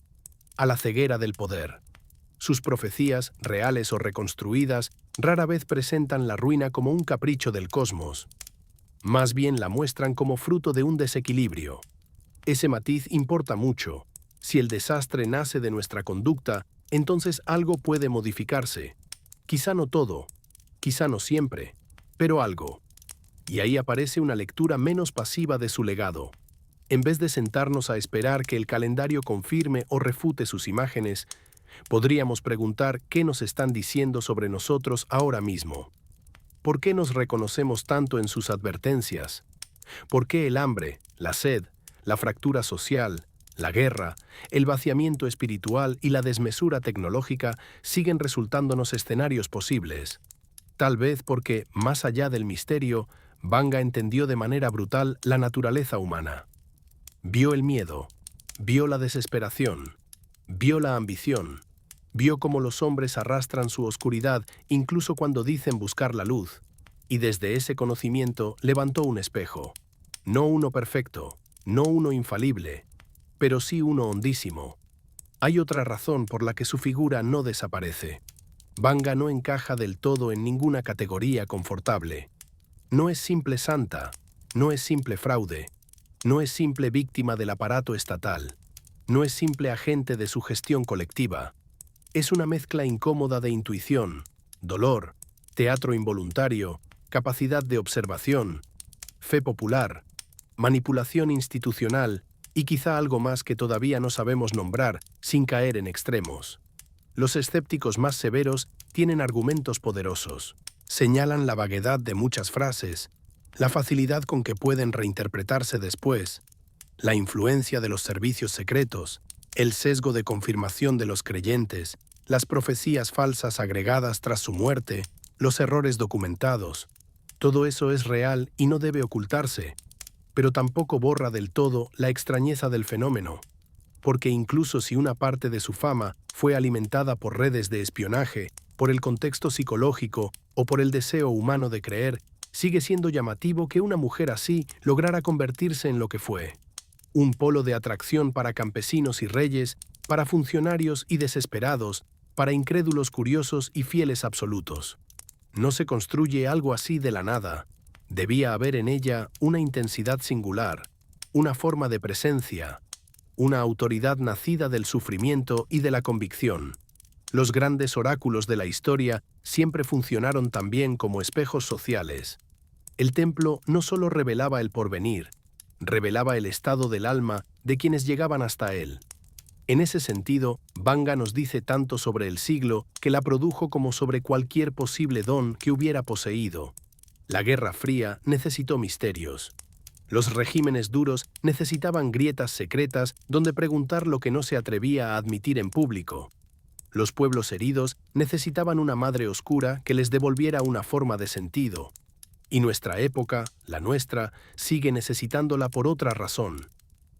a la ceguera del poder. Sus profecías, reales o reconstruidas, rara vez presentan la ruina como un capricho del cosmos. Más bien la muestran como fruto de un desequilibrio. Ese matiz importa mucho. Si el desastre nace de nuestra conducta, entonces algo puede modificarse. Quizá no todo, quizá no siempre, pero algo. Y ahí aparece una lectura menos pasiva de su legado. En vez de sentarnos a esperar que el calendario confirme o refute sus imágenes, podríamos preguntar qué nos están diciendo sobre nosotros ahora mismo. ¿Por qué nos reconocemos tanto en sus advertencias? ¿Por qué el hambre, la sed, la fractura social, la guerra, el vaciamiento espiritual y la desmesura tecnológica siguen resultándonos escenarios posibles? Tal vez porque, más allá del misterio, Vanga entendió de manera brutal la naturaleza humana. Vio el miedo, vio la desesperación, vio la ambición, vio cómo los hombres arrastran su oscuridad incluso cuando dicen buscar la luz, y desde ese conocimiento levantó un espejo. No uno perfecto, no uno infalible, pero sí uno hondísimo. Hay otra razón por la que su figura no desaparece. Vanga no encaja del todo en ninguna categoría confortable. No es simple santa, no es simple fraude, no es simple víctima del aparato estatal, no es simple agente de su gestión colectiva. Es una mezcla incómoda de intuición, dolor, teatro involuntario, capacidad de observación, fe popular, manipulación institucional y quizá algo más que todavía no sabemos nombrar sin caer en extremos. Los escépticos más severos tienen argumentos poderosos. Señalan la vaguedad de muchas frases, la facilidad con que pueden reinterpretarse después, la influencia de los servicios secretos, el sesgo de confirmación de los creyentes, las profecías falsas agregadas tras su muerte, los errores documentados. Todo eso es real y no debe ocultarse, pero tampoco borra del todo la extrañeza del fenómeno, porque incluso si una parte de su fama fue alimentada por redes de espionaje, por el contexto psicológico o por el deseo humano de creer, sigue siendo llamativo que una mujer así lograra convertirse en lo que fue. Un polo de atracción para campesinos y reyes, para funcionarios y desesperados, para incrédulos curiosos y fieles absolutos. No se construye algo así de la nada. Debía haber en ella una intensidad singular, una forma de presencia, una autoridad nacida del sufrimiento y de la convicción. Los grandes oráculos de la historia siempre funcionaron también como espejos sociales. El templo no solo revelaba el porvenir, revelaba el estado del alma de quienes llegaban hasta él. En ese sentido, Vanga nos dice tanto sobre el siglo que la produjo como sobre cualquier posible don que hubiera poseído. La Guerra Fría necesitó misterios. Los regímenes duros necesitaban grietas secretas donde preguntar lo que no se atrevía a admitir en público. Los pueblos heridos necesitaban una madre oscura que les devolviera una forma de sentido. Y nuestra época, la nuestra, sigue necesitándola por otra razón.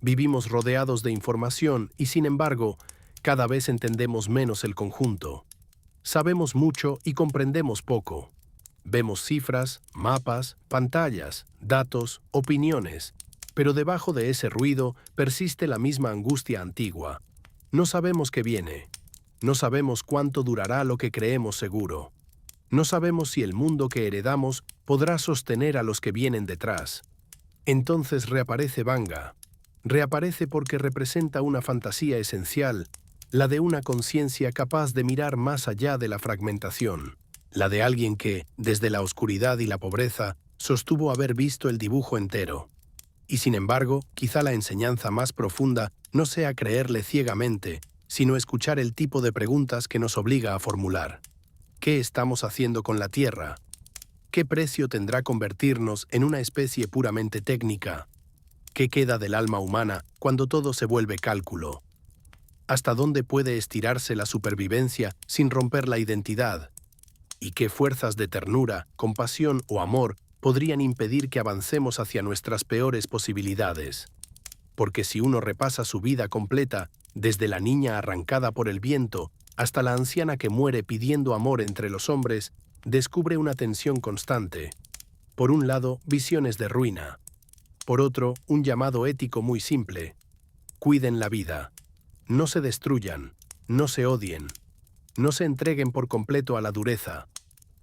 Vivimos rodeados de información y, sin embargo, cada vez entendemos menos el conjunto. Sabemos mucho y comprendemos poco. Vemos cifras, mapas, pantallas, datos, opiniones, pero debajo de ese ruido persiste la misma angustia antigua. No sabemos qué viene. No sabemos cuánto durará lo que creemos seguro. No sabemos si el mundo que heredamos podrá sostener a los que vienen detrás. Entonces reaparece Vanga. Reaparece porque representa una fantasía esencial, la de una conciencia capaz de mirar más allá de la fragmentación, la de alguien que, desde la oscuridad y la pobreza, sostuvo haber visto el dibujo entero. Y sin embargo, quizá la enseñanza más profunda no sea creerle ciegamente, sino escuchar el tipo de preguntas que nos obliga a formular. ¿Qué estamos haciendo con la Tierra? ¿Qué precio tendrá convertirnos en una especie puramente técnica? ¿Qué queda del alma humana cuando todo se vuelve cálculo? ¿Hasta dónde puede estirarse la supervivencia sin romper la identidad? ¿Y qué fuerzas de ternura, compasión o amor podrían impedir que avancemos hacia nuestras peores posibilidades? Porque si uno repasa su vida completa, desde la niña arrancada por el viento hasta la anciana que muere pidiendo amor entre los hombres, descubre una tensión constante. Por un lado, visiones de ruina. Por otro, un llamado ético muy simple. Cuiden la vida. No se destruyan. No se odien. No se entreguen por completo a la dureza.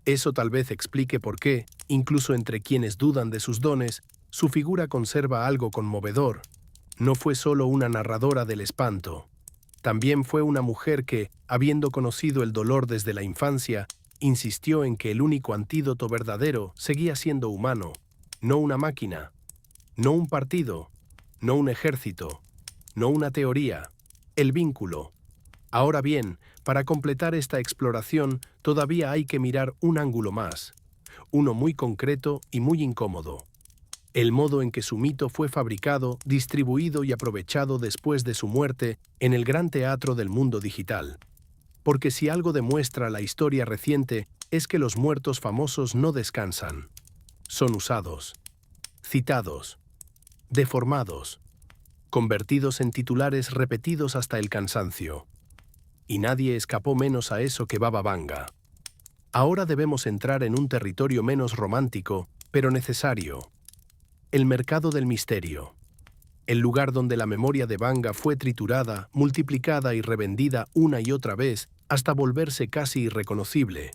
Eso tal vez explique por qué, incluso entre quienes dudan de sus dones, su figura conserva algo conmovedor. No fue solo una narradora del espanto. También fue una mujer que, habiendo conocido el dolor desde la infancia, insistió en que el único antídoto verdadero seguía siendo humano, no una máquina, no un partido, no un ejército, no una teoría, el vínculo. Ahora bien, para completar esta exploración, todavía hay que mirar un ángulo más, uno muy concreto y muy incómodo. El modo en que su mito fue fabricado, distribuido y aprovechado después de su muerte en el gran teatro del mundo digital. Porque si algo demuestra la historia reciente es que los muertos famosos no descansan. Son usados, citados, deformados, convertidos en titulares repetidos hasta el cansancio. Y nadie escapó menos a eso que Baba Vanga. Ahora debemos entrar en un territorio menos romántico, pero necesario. El mercado del misterio. El lugar donde la memoria de Vanga fue triturada, multiplicada y revendida una y otra vez hasta volverse casi irreconocible.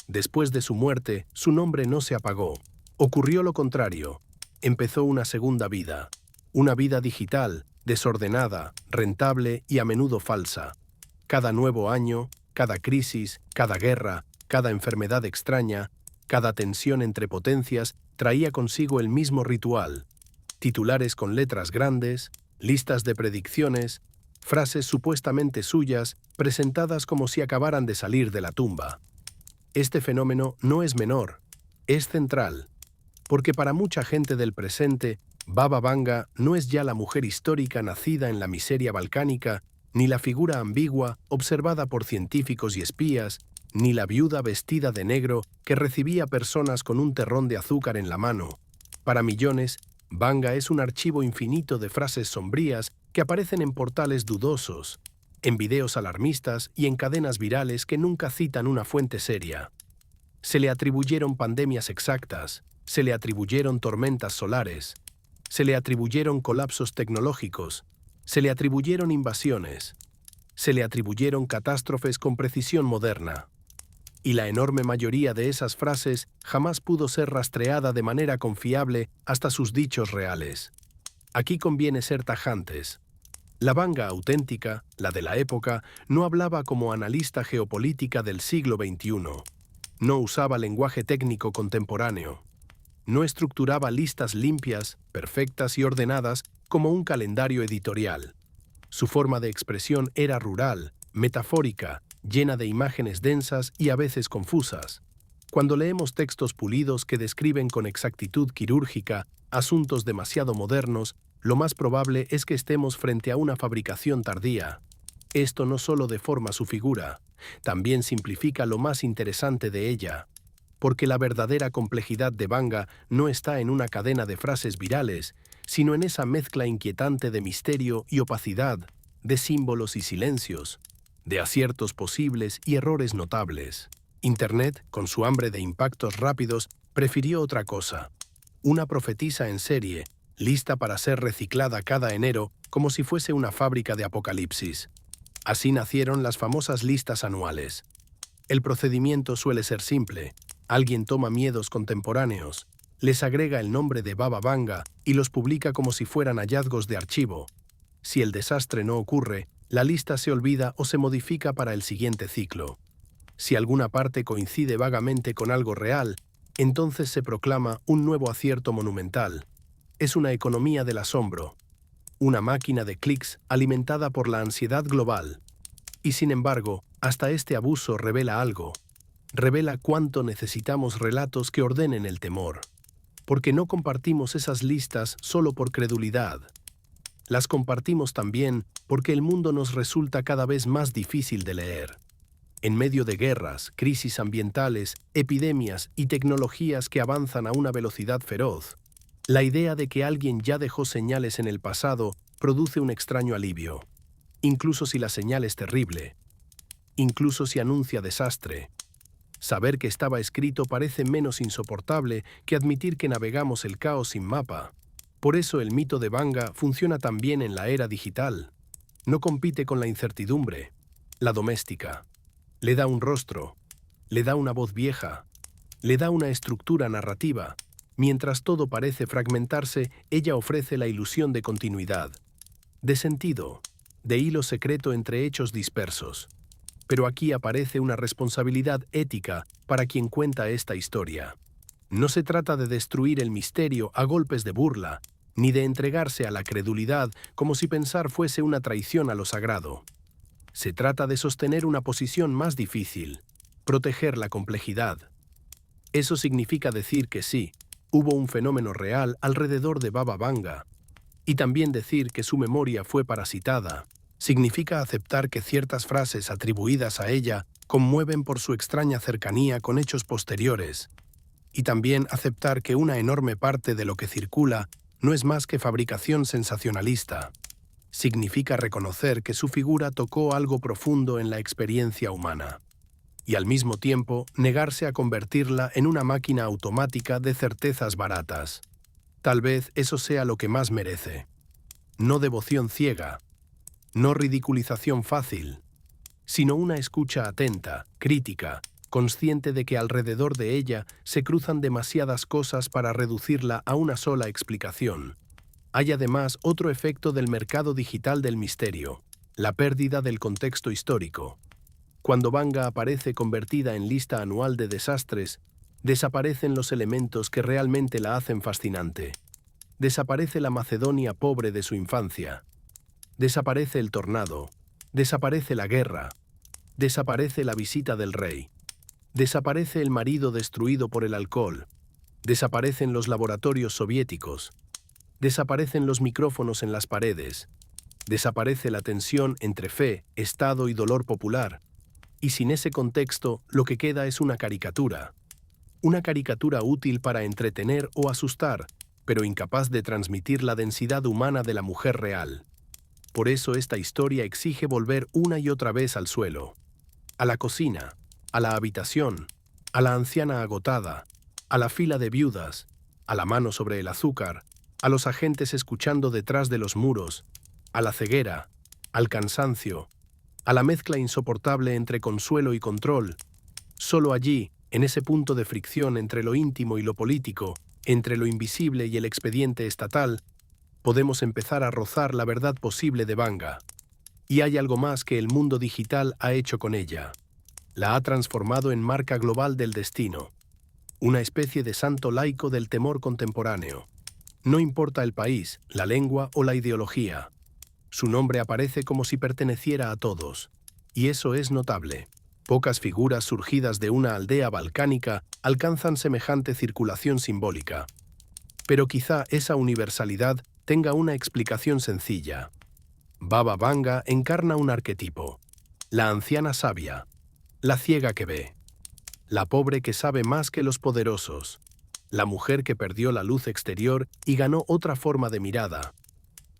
Después de su muerte, su nombre no se apagó. Ocurrió lo contrario. Empezó una segunda vida. Una vida digital, desordenada, rentable y a menudo falsa. Cada nuevo año, cada crisis, cada guerra, cada enfermedad extraña, cada tensión entre potencias traía consigo el mismo ritual. Titulares con letras grandes, listas de predicciones, frases supuestamente suyas presentadas como si acabaran de salir de la tumba. Este fenómeno no es menor, es central, porque para mucha gente del presente, Baba Vanga no es ya la mujer histórica nacida en la miseria balcánica, ni la figura ambigua observada por científicos y espías, ni la viuda vestida de negro que recibía personas con un terrón de azúcar en la mano. Para millones, Vanga es un archivo infinito de frases sombrías que aparecen en portales dudosos, en videos alarmistas y en cadenas virales que nunca citan una fuente seria. Se le atribuyeron pandemias exactas, se le atribuyeron tormentas solares, se le atribuyeron colapsos tecnológicos, se le atribuyeron invasiones, se le atribuyeron catástrofes con precisión moderna. Y la enorme mayoría de esas frases jamás pudo ser rastreada de manera confiable hasta sus dichos reales. Aquí conviene ser tajantes. La Vanga auténtica, la de la época, no hablaba como analista geopolítica del siglo XXI. No usaba lenguaje técnico contemporáneo. No estructuraba listas limpias, perfectas y ordenadas como un calendario editorial. Su forma de expresión era rural, metafórica, llena de imágenes densas y a veces confusas. Cuando leemos textos pulidos que describen con exactitud quirúrgica asuntos demasiado modernos, lo más probable es que estemos frente a una fabricación tardía. Esto no solo deforma su figura, también simplifica lo más interesante de ella, porque la verdadera complejidad de Vanga no está en una cadena de frases virales, sino en esa mezcla inquietante de misterio y opacidad, de símbolos y silencios, de aciertos posibles y errores notables. Internet, con su hambre de impactos rápidos, prefirió otra cosa. Una profetisa en serie, lista para ser reciclada cada enero como si fuese una fábrica de apocalipsis. Así nacieron las famosas listas anuales. El procedimiento suele ser simple. Alguien toma miedos contemporáneos, Les agrega el nombre de Baba Vanga y los publica como si fueran hallazgos de archivo. Si el desastre no ocurre, la lista se olvida o se modifica para el siguiente ciclo. Si alguna parte coincide vagamente con algo real, entonces se proclama un nuevo acierto monumental. Es una economía del asombro, una máquina de clics alimentada por la ansiedad global. Y sin embargo, hasta este abuso revela algo. Revela cuánto necesitamos relatos que ordenen el temor. Porque no compartimos esas listas solo por credulidad. Las compartimos también porque el mundo nos resulta cada vez más difícil de leer. En medio de guerras, crisis ambientales, epidemias y tecnologías que avanzan a una velocidad feroz, la idea de que alguien ya dejó señales en el pasado produce un extraño alivio. Incluso si la señal es terrible. Incluso si anuncia desastre. Saber que estaba escrito parece menos insoportable que admitir que navegamos el caos sin mapa. Por eso el mito de Vanga funciona tan bien en la era digital. No compite con la incertidumbre. La doméstica. Le da un rostro. Le da una voz vieja. Le da una estructura narrativa. Mientras todo parece fragmentarse, ella ofrece la ilusión de continuidad. De sentido. De hilo secreto entre hechos dispersos. Pero aquí aparece una responsabilidad ética para quien cuenta esta historia. No se trata de destruir el misterio a golpes de burla, ni de entregarse a la credulidad como si pensar fuese una traición a lo sagrado. Se trata de sostener una posición más difícil, proteger la complejidad. Eso significa decir que sí, hubo un fenómeno real alrededor de Baba Vanga, y también decir que su memoria fue parasitada. Significa aceptar que ciertas frases atribuidas a ella conmueven por su extraña cercanía con hechos posteriores, y también aceptar que una enorme parte de lo que circula no es más que fabricación sensacionalista. Significa reconocer que su figura tocó algo profundo en la experiencia humana, y al mismo tiempo negarse a convertirla en una máquina automática de certezas baratas. Tal vez eso sea lo que más merece. No devoción ciega, no ridiculización fácil, sino una escucha atenta, crítica, consciente de que alrededor de ella se cruzan demasiadas cosas para reducirla a una sola explicación. Hay además otro efecto del mercado digital del misterio, la pérdida del contexto histórico. Cuando Vanga aparece convertida en lista anual de desastres, desaparecen los elementos que realmente la hacen fascinante. Desaparece la Macedonia pobre de su infancia. Desaparece el tornado. Desaparece la guerra. Desaparece la visita del rey. Desaparece el marido destruido por el alcohol. Desaparecen los laboratorios soviéticos. Desaparecen los micrófonos en las paredes. Desaparece la tensión entre fe, Estado y dolor popular. Y sin ese contexto, lo que queda es una caricatura. Una caricatura útil para entretener o asustar, pero incapaz de transmitir la densidad humana de la mujer real. Por eso esta historia exige volver una y otra vez al suelo. A la cocina, a la habitación, a la anciana agotada, a la fila de viudas, a la mano sobre el azúcar, a los agentes escuchando detrás de los muros, a la ceguera, al cansancio, a la mezcla insoportable entre consuelo y control. Solo allí, en ese punto de fricción entre lo íntimo y lo político, entre lo invisible y el expediente estatal, podemos empezar a rozar la verdad posible de Vanga. Y hay algo más que el mundo digital ha hecho con ella. La ha transformado en marca global del destino. Una especie de santo laico del temor contemporáneo. No importa el país, la lengua o la ideología. Su nombre aparece como si perteneciera a todos. Y eso es notable. Pocas figuras surgidas de una aldea balcánica alcanzan semejante circulación simbólica. Pero quizá esa universalidad tenga una explicación sencilla. Baba Vanga encarna un arquetipo. La anciana sabia. La ciega que ve. La pobre que sabe más que los poderosos. La mujer que perdió la luz exterior y ganó otra forma de mirada.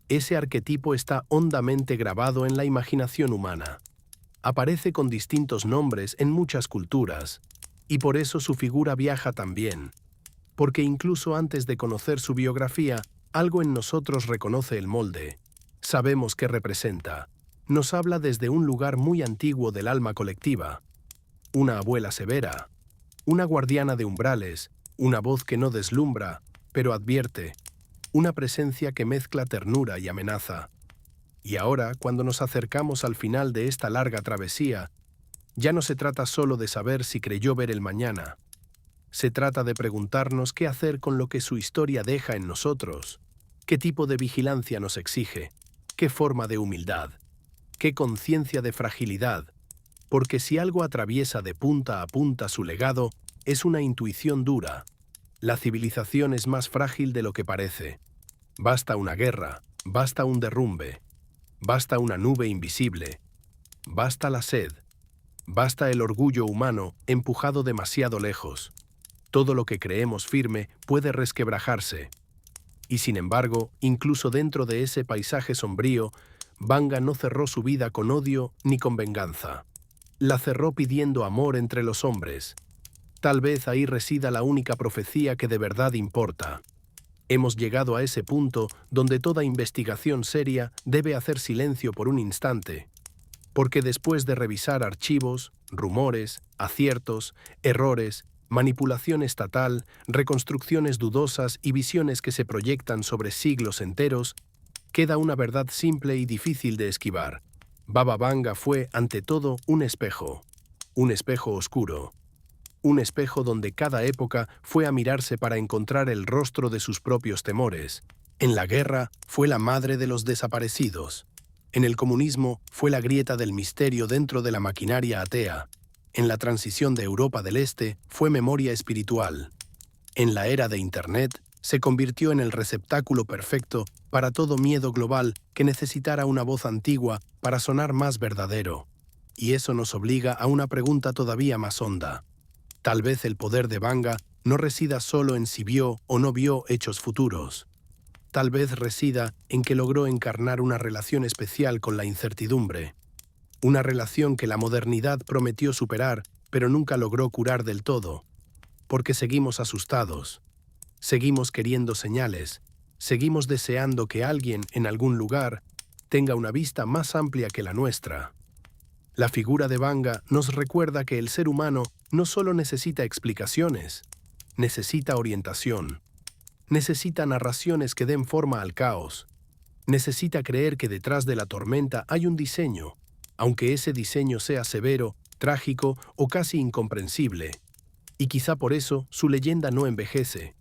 Ese arquetipo está hondamente grabado en la imaginación humana. Aparece con distintos nombres en muchas culturas, y por eso su figura viaja también. Porque incluso antes de conocer su biografía, algo en nosotros reconoce el molde. Sabemos qué representa. Nos habla desde un lugar muy antiguo del alma colectiva. Una abuela severa, una guardiana de umbrales, Una voz que no deslumbra, pero advierte. Una presencia que mezcla ternura y amenaza. Y ahora, cuando nos acercamos al final de esta larga travesía, ya no se trata solo de saber si creyó ver el mañana. Se trata de preguntarnos qué hacer con lo que su historia deja en nosotros, qué tipo de vigilancia nos exige, qué forma de humildad, qué conciencia de fragilidad, porque si algo atraviesa de punta a punta su legado, es una intuición dura. La civilización es más frágil de lo que parece. Basta una guerra, basta un derrumbe, basta una nube invisible, basta la sed, basta el orgullo humano empujado demasiado lejos. Todo lo que creemos firme puede resquebrajarse. Y sin embargo, incluso dentro de ese paisaje sombrío, Vanga no cerró su vida con odio ni con venganza. La cerró pidiendo amor entre los hombres. Tal vez ahí resida la única profecía que de verdad importa. Hemos llegado a ese punto donde toda investigación seria debe hacer silencio por un instante, porque después de revisar archivos, rumores, aciertos, errores, manipulación estatal, reconstrucciones dudosas y visiones que se proyectan sobre siglos enteros, queda una verdad simple y difícil de esquivar. Baba Vanga fue, ante todo, un espejo oscuro. Un espejo donde cada época fue a mirarse para encontrar el rostro de sus propios temores. En la guerra fue la madre de los desaparecidos. En el comunismo fue la grieta del misterio dentro de la maquinaria atea. En la transición de Europa del Este fue memoria espiritual. En la era de Internet se convirtió en el receptáculo perfecto para todo miedo global que necesitara una voz antigua para sonar más verdadero. Y eso nos obliga a una pregunta todavía más honda. Tal vez el poder de Vanga no resida solo en si vio o no vio hechos futuros. Tal vez resida en que logró encarnar una relación especial con la incertidumbre. Una relación que la modernidad prometió superar, pero nunca logró curar del todo. Porque seguimos asustados. Seguimos queriendo señales. Seguimos deseando que alguien, en algún lugar, tenga una vista más amplia que la nuestra. La figura de Vanga nos recuerda que el ser humano no solo necesita explicaciones, necesita orientación, necesita narraciones que den forma al caos, necesita creer que detrás de la tormenta hay un diseño, aunque ese diseño sea severo, trágico o casi incomprensible. Y quizá por eso su leyenda no envejece.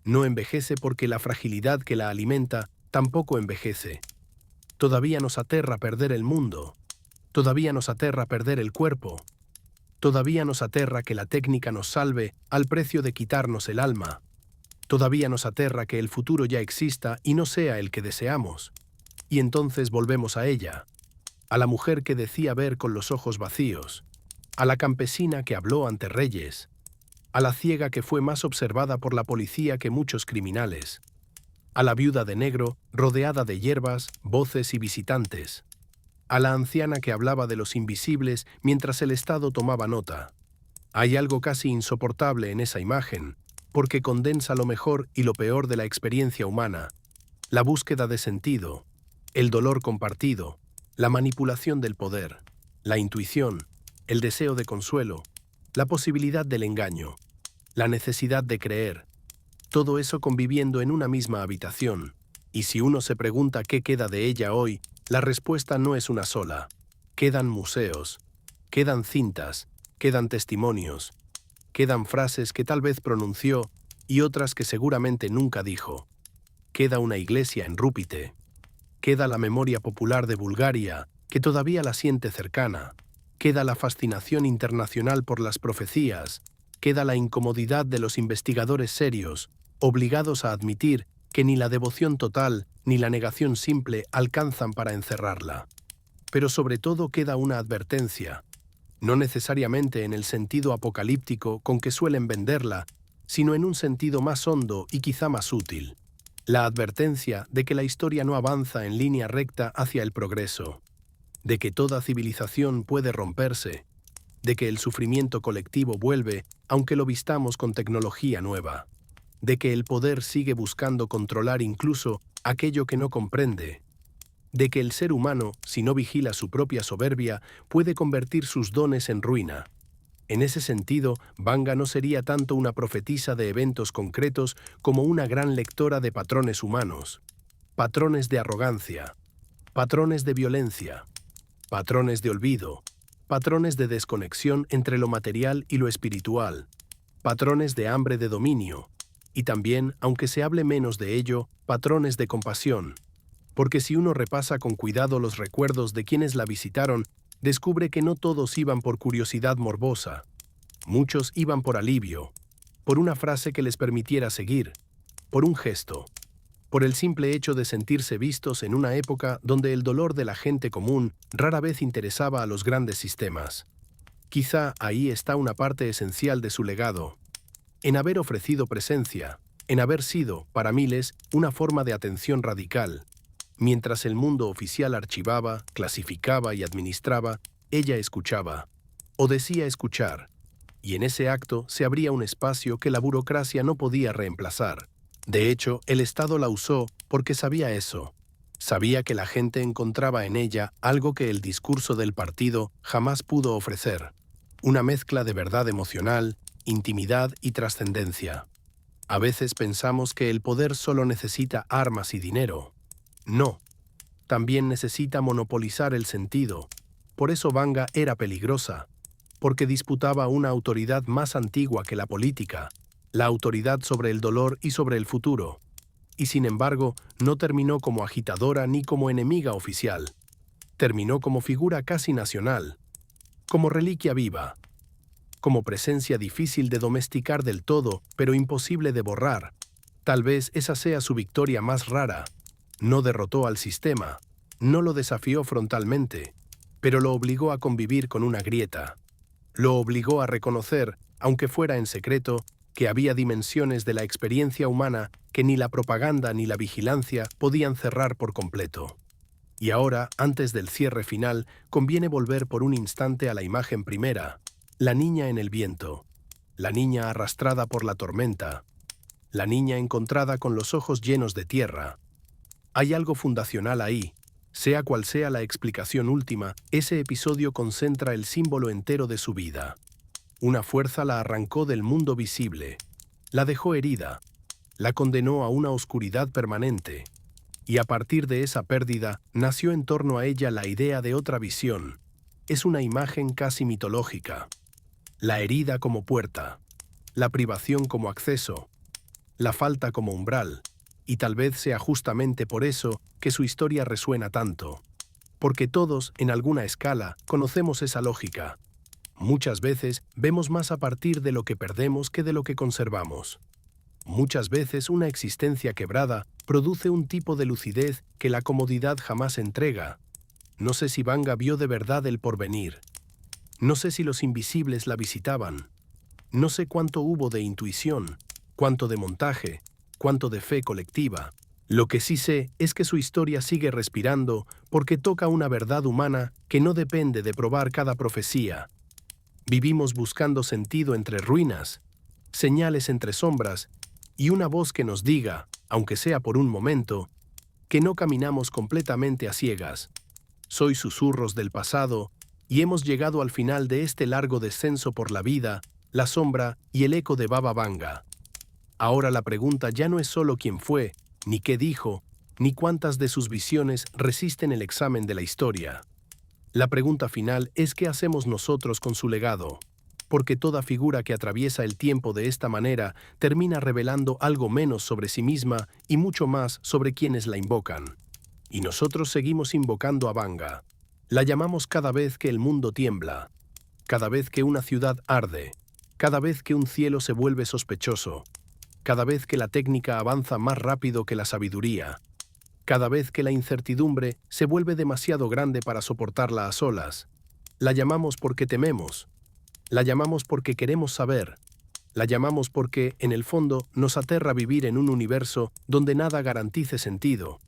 No envejece porque la fragilidad que la alimenta tampoco envejece. Todavía nos aterra perder el mundo. Todavía nos aterra perder el cuerpo. Todavía nos aterra que la técnica nos salve al precio de quitarnos el alma. Todavía nos aterra que el futuro ya exista y no sea el que deseamos. Y entonces volvemos a ella, a la mujer que decía ver con los ojos vacíos, a la campesina que habló ante reyes, a la ciega que fue más observada por la policía que muchos criminales, a la viuda de negro rodeada de hierbas, voces y visitantes, a la anciana que hablaba de los invisibles mientras el Estado tomaba nota. Hay algo casi insoportable en esa imagen, porque condensa lo mejor y lo peor de la experiencia humana, la búsqueda de sentido, el dolor compartido, la manipulación del poder, la intuición, el deseo de consuelo, la posibilidad del engaño, la necesidad de creer, todo eso conviviendo en una misma habitación. Y si uno se pregunta qué queda de ella hoy, la respuesta no es una sola. Quedan museos, quedan cintas, quedan testimonios, quedan frases que tal vez pronunció y otras que seguramente nunca dijo. Queda una iglesia en Rúpite. Queda la memoria popular de Bulgaria, que todavía la siente cercana. Queda la fascinación internacional por las profecías. Queda la incomodidad de los investigadores serios, obligados a admitir que ni la devoción total ni la negación simple alcanzan para encerrarla. Pero sobre todo queda una advertencia, no necesariamente en el sentido apocalíptico con que suelen venderla, sino en un sentido más hondo y quizá más útil. La advertencia de que la historia no avanza en línea recta hacia el progreso, de que toda civilización puede romperse, de que el sufrimiento colectivo vuelve aunque lo vistamos con tecnología nueva, de que el poder sigue buscando controlar incluso aquello que no comprende, de que el ser humano, si no vigila su propia soberbia, puede convertir sus dones en ruina, En ese sentido, Vanga no sería tanto una profetisa de eventos concretos como una gran lectora de patrones humanos, patrones de arrogancia, patrones de violencia, patrones de olvido, patrones de desconexión entre lo material y lo espiritual, patrones de hambre de dominio, y también, aunque se hable menos de ello, patrones de compasión. Porque si uno repasa con cuidado los recuerdos de quienes la visitaron, descubre que no todos iban por curiosidad morbosa. Muchos iban por alivio, por una frase que les permitiera seguir, por un gesto, por el simple hecho de sentirse vistos en una época donde el dolor de la gente común rara vez interesaba a los grandes sistemas. Quizá ahí está una parte esencial de su legado, en haber ofrecido presencia, en haber sido, para miles, una forma de atención radical. Mientras el mundo oficial archivaba, clasificaba y administraba, ella escuchaba, o decía escuchar, y en ese acto se abría un espacio que la burocracia no podía reemplazar. De hecho, el Estado la usó porque sabía eso. Sabía que la gente encontraba en ella algo que el discurso del partido jamás pudo ofrecer. Una mezcla de verdad emocional, intimidad y trascendencia. A veces pensamos que el poder solo necesita armas y dinero. No. También necesita monopolizar el sentido. Por eso Vanga era peligrosa, porque disputaba una autoridad más antigua que la política, la autoridad sobre el dolor y sobre el futuro. Y sin embargo, no terminó como agitadora ni como enemiga oficial. Terminó como figura casi nacional, como reliquia viva, como presencia difícil de domesticar del todo, pero imposible de borrar. Tal vez esa sea su victoria más rara. No derrotó al sistema, no lo desafió frontalmente, pero lo obligó a convivir con una grieta. Lo obligó a reconocer, aunque fuera en secreto, que había dimensiones de la experiencia humana que ni la propaganda ni la vigilancia podían cerrar por completo. Y ahora, antes del cierre final, conviene volver por un instante a la imagen primera, la niña en el viento, la niña arrastrada por la tormenta, la niña encontrada con los ojos llenos de tierra. Hay algo fundacional ahí. Sea cual sea la explicación última, ese episodio concentra el símbolo entero de su vida. Una fuerza la arrancó del mundo visible, la dejó herida, la condenó a una oscuridad permanente, y a partir de esa pérdida nació en torno a ella la idea de otra visión. Es una imagen casi mitológica. La herida como puerta, la privación como acceso, la falta como umbral, y tal vez sea justamente por eso que su historia resuena tanto. Porque todos, en alguna escala, conocemos esa lógica. Muchas veces vemos más a partir de lo que perdemos que de lo que conservamos. Muchas veces una existencia quebrada produce un tipo de lucidez que la comodidad jamás entrega. No sé si Vanga vio de verdad el porvenir. No sé si los invisibles la visitaban. No sé cuánto hubo de intuición, cuánto de montaje, cuánto de fe colectiva. Lo que sí sé es que su historia sigue respirando porque toca una verdad humana que no depende de probar cada profecía. Vivimos buscando sentido entre ruinas, señales entre sombras y una voz que nos diga, aunque sea por un momento, que no caminamos completamente a ciegas. Soy susurros del pasado y hemos llegado al final de este largo descenso por la vida, la sombra y el eco de Baba Vanga. Ahora la pregunta ya no es solo quién fue, ni qué dijo, ni cuántas de sus visiones resisten el examen de la historia. La pregunta final es qué hacemos nosotros con su legado, porque toda figura que atraviesa el tiempo de esta manera termina revelando algo menos sobre sí misma y mucho más sobre quienes la invocan. Y nosotros seguimos invocando a Vanga. La llamamos cada vez que el mundo tiembla, cada vez que una ciudad arde, cada vez que un cielo se vuelve sospechoso, cada vez que la técnica avanza más rápido que la sabiduría, cada vez que la incertidumbre se vuelve demasiado grande para soportarla a solas. La llamamos porque tememos, la llamamos porque queremos saber, la llamamos porque, en el fondo, nos aterra vivir en un universo donde nada garantice sentido.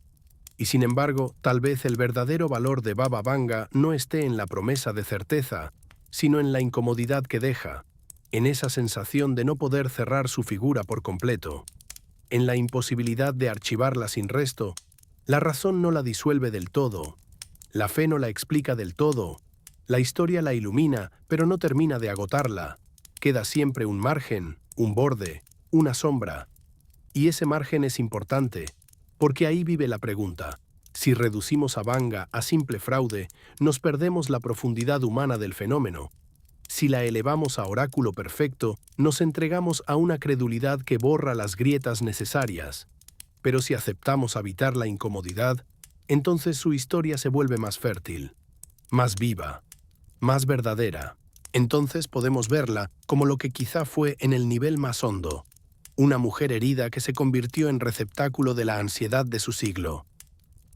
Y sin embargo, tal vez el verdadero valor de Baba Vanga no esté en la promesa de certeza, sino en la incomodidad que deja, en esa sensación de no poder cerrar su figura por completo, en la imposibilidad de archivarla sin resto. La razón no la disuelve del todo, la fe no la explica del todo, La historia la ilumina, pero no termina de agotarla. Queda siempre un margen, un borde, una sombra. Y ese margen es importante, porque ahí vive la pregunta. Si reducimos a Vanga a simple fraude, nos perdemos la profundidad humana del fenómeno. Si la elevamos a oráculo perfecto, nos entregamos a una credulidad que borra las grietas necesarias. Pero si aceptamos habitar la incomodidad, entonces su historia se vuelve más fértil, más viva, más verdadera. Entonces podemos verla como lo que quizá fue en el nivel más hondo, una mujer herida que se convirtió en receptáculo de la ansiedad de su siglo.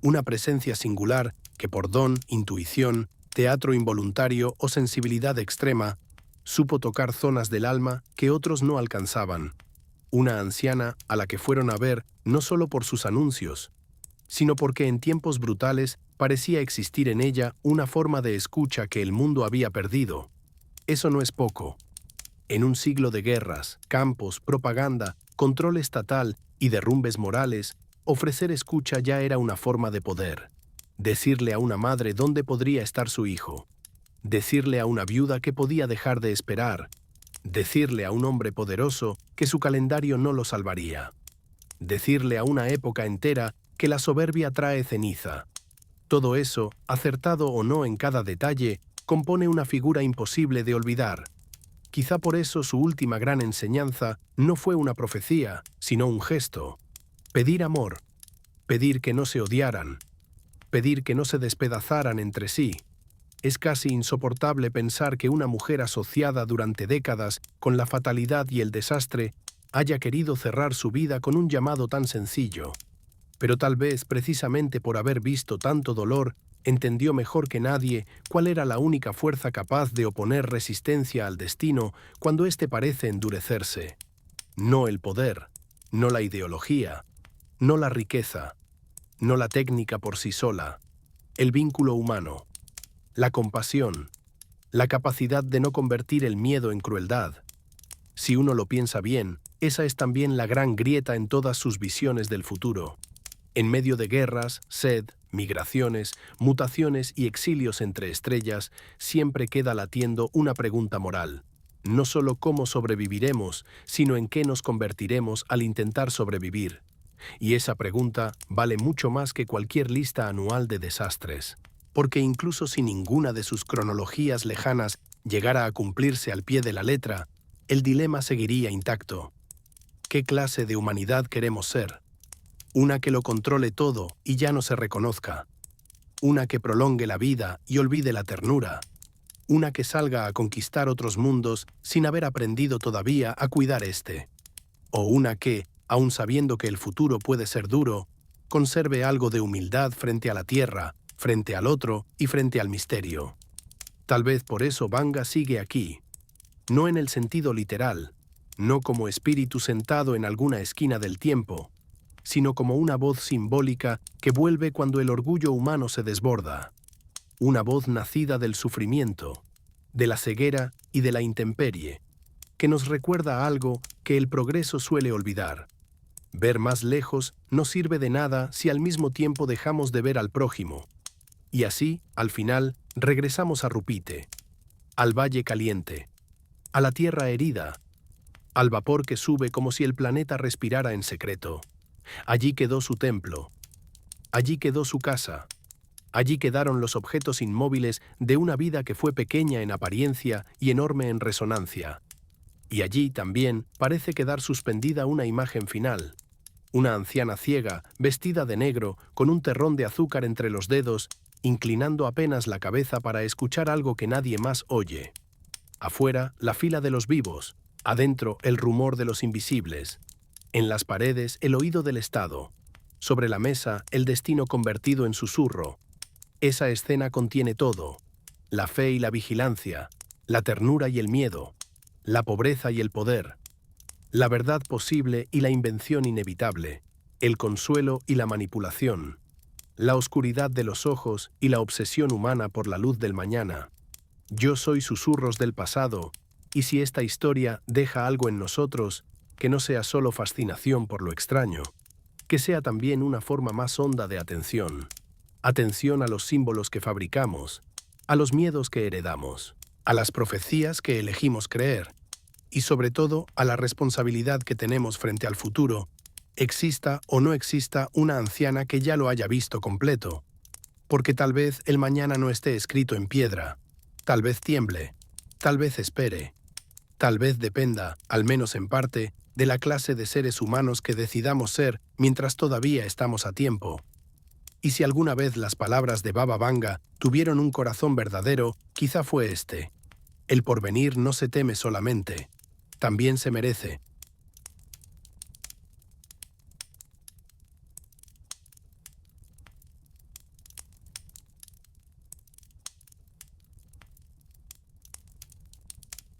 Una presencia singular que por don, intuición, teatro involuntario o sensibilidad extrema, supo tocar zonas del alma que otros no alcanzaban. Una anciana a la que fueron a ver no solo por sus anuncios, sino porque en tiempos brutales parecía existir en ella una forma de escucha que el mundo había perdido. Eso no es poco. En un siglo de guerras, campos, propaganda, control estatal y derrumbes morales, ofrecer escucha ya era una forma de poder. Decirle a una madre dónde podría estar su hijo. Decirle a una viuda que podía dejar de esperar. Decirle a un hombre poderoso que su calendario no lo salvaría. Decirle a una época entera que la soberbia trae ceniza. Todo eso, acertado o no en cada detalle, compone una figura imposible de olvidar. Quizá por eso su última gran enseñanza no fue una profecía, sino un gesto. Pedir amor, pedir que no se odiaran, pedir que no se despedazaran entre sí. Es casi insoportable pensar que una mujer asociada durante décadas con la fatalidad y el desastre haya querido cerrar su vida con un llamado tan sencillo. Pero tal vez, precisamente por haber visto tanto dolor, entendió mejor que nadie cuál era la única fuerza capaz de oponer resistencia al destino cuando éste parece endurecerse. No el poder, no la ideología, no la riqueza, no la técnica por sí sola, el vínculo humano, la compasión, la capacidad de no convertir el miedo en crueldad. Si uno lo piensa bien, esa es también la gran grieta en todas sus visiones del futuro. En medio de guerras, sed, migraciones, mutaciones y exilios entre estrellas, siempre queda latiendo una pregunta moral. No solo cómo sobreviviremos, sino en qué nos convertiremos al intentar sobrevivir. Y esa pregunta vale mucho más que cualquier lista anual de desastres. Porque incluso si ninguna de sus cronologías lejanas llegara a cumplirse al pie de la letra, el dilema seguiría intacto. ¿Qué clase de humanidad queremos ser? Una que lo controle todo y ya no se reconozca. Una que prolongue la vida y olvide la ternura. Una que salga a conquistar otros mundos sin haber aprendido todavía a cuidar este. O una que, aun sabiendo que el futuro puede ser duro, conserve algo de humildad frente a la tierra, frente al otro y frente al misterio. Tal vez por eso Vanga sigue aquí. No en el sentido literal, no como espíritu sentado en alguna esquina del tiempo, sino como una voz simbólica que vuelve cuando el orgullo humano se desborda. Una voz nacida del sufrimiento, de la ceguera y de la intemperie, que nos recuerda algo que el progreso suele olvidar. Ver más lejos no sirve de nada si al mismo tiempo dejamos de ver al prójimo. Y así, al final, regresamos a Rupite, al valle caliente, a la tierra herida, al vapor que sube como si el planeta respirara en secreto. Allí quedó su templo, allí quedó su casa, allí quedaron los objetos inmóviles de una vida que fue pequeña en apariencia y enorme en resonancia. Y allí también parece quedar suspendida una imagen final, una anciana ciega, vestida de negro, con un terrón de azúcar entre los dedos, inclinando apenas la cabeza para escuchar algo que nadie más oye. Afuera, la fila de los vivos, adentro, el rumor de los invisibles. En las paredes, el oído del Estado. Sobre la mesa, el destino convertido en susurro. Esa escena contiene todo: la fe y la vigilancia, la ternura y el miedo, la pobreza y el poder, la verdad posible y la invención inevitable, el consuelo y la manipulación, la oscuridad de los ojos y la obsesión humana por la luz del mañana. Yo soy susurros del pasado, y si esta historia deja algo en nosotros, que no sea solo fascinación por lo extraño, que sea también una forma más honda de atención. Atención a los símbolos que fabricamos, a los miedos que heredamos, a las profecías que elegimos creer y sobre todo a la responsabilidad que tenemos frente al futuro, exista o no exista una anciana que ya lo haya visto completo, porque tal vez el mañana no esté escrito en piedra, tal vez tiemble, tal vez espere, tal vez dependa, al menos en parte, de la clase de seres humanos que decidamos ser mientras todavía estamos a tiempo. Y si alguna vez las palabras de Baba Vanga tuvieron un corazón verdadero, quizá fue este. El porvenir no se teme solamente, también se merece.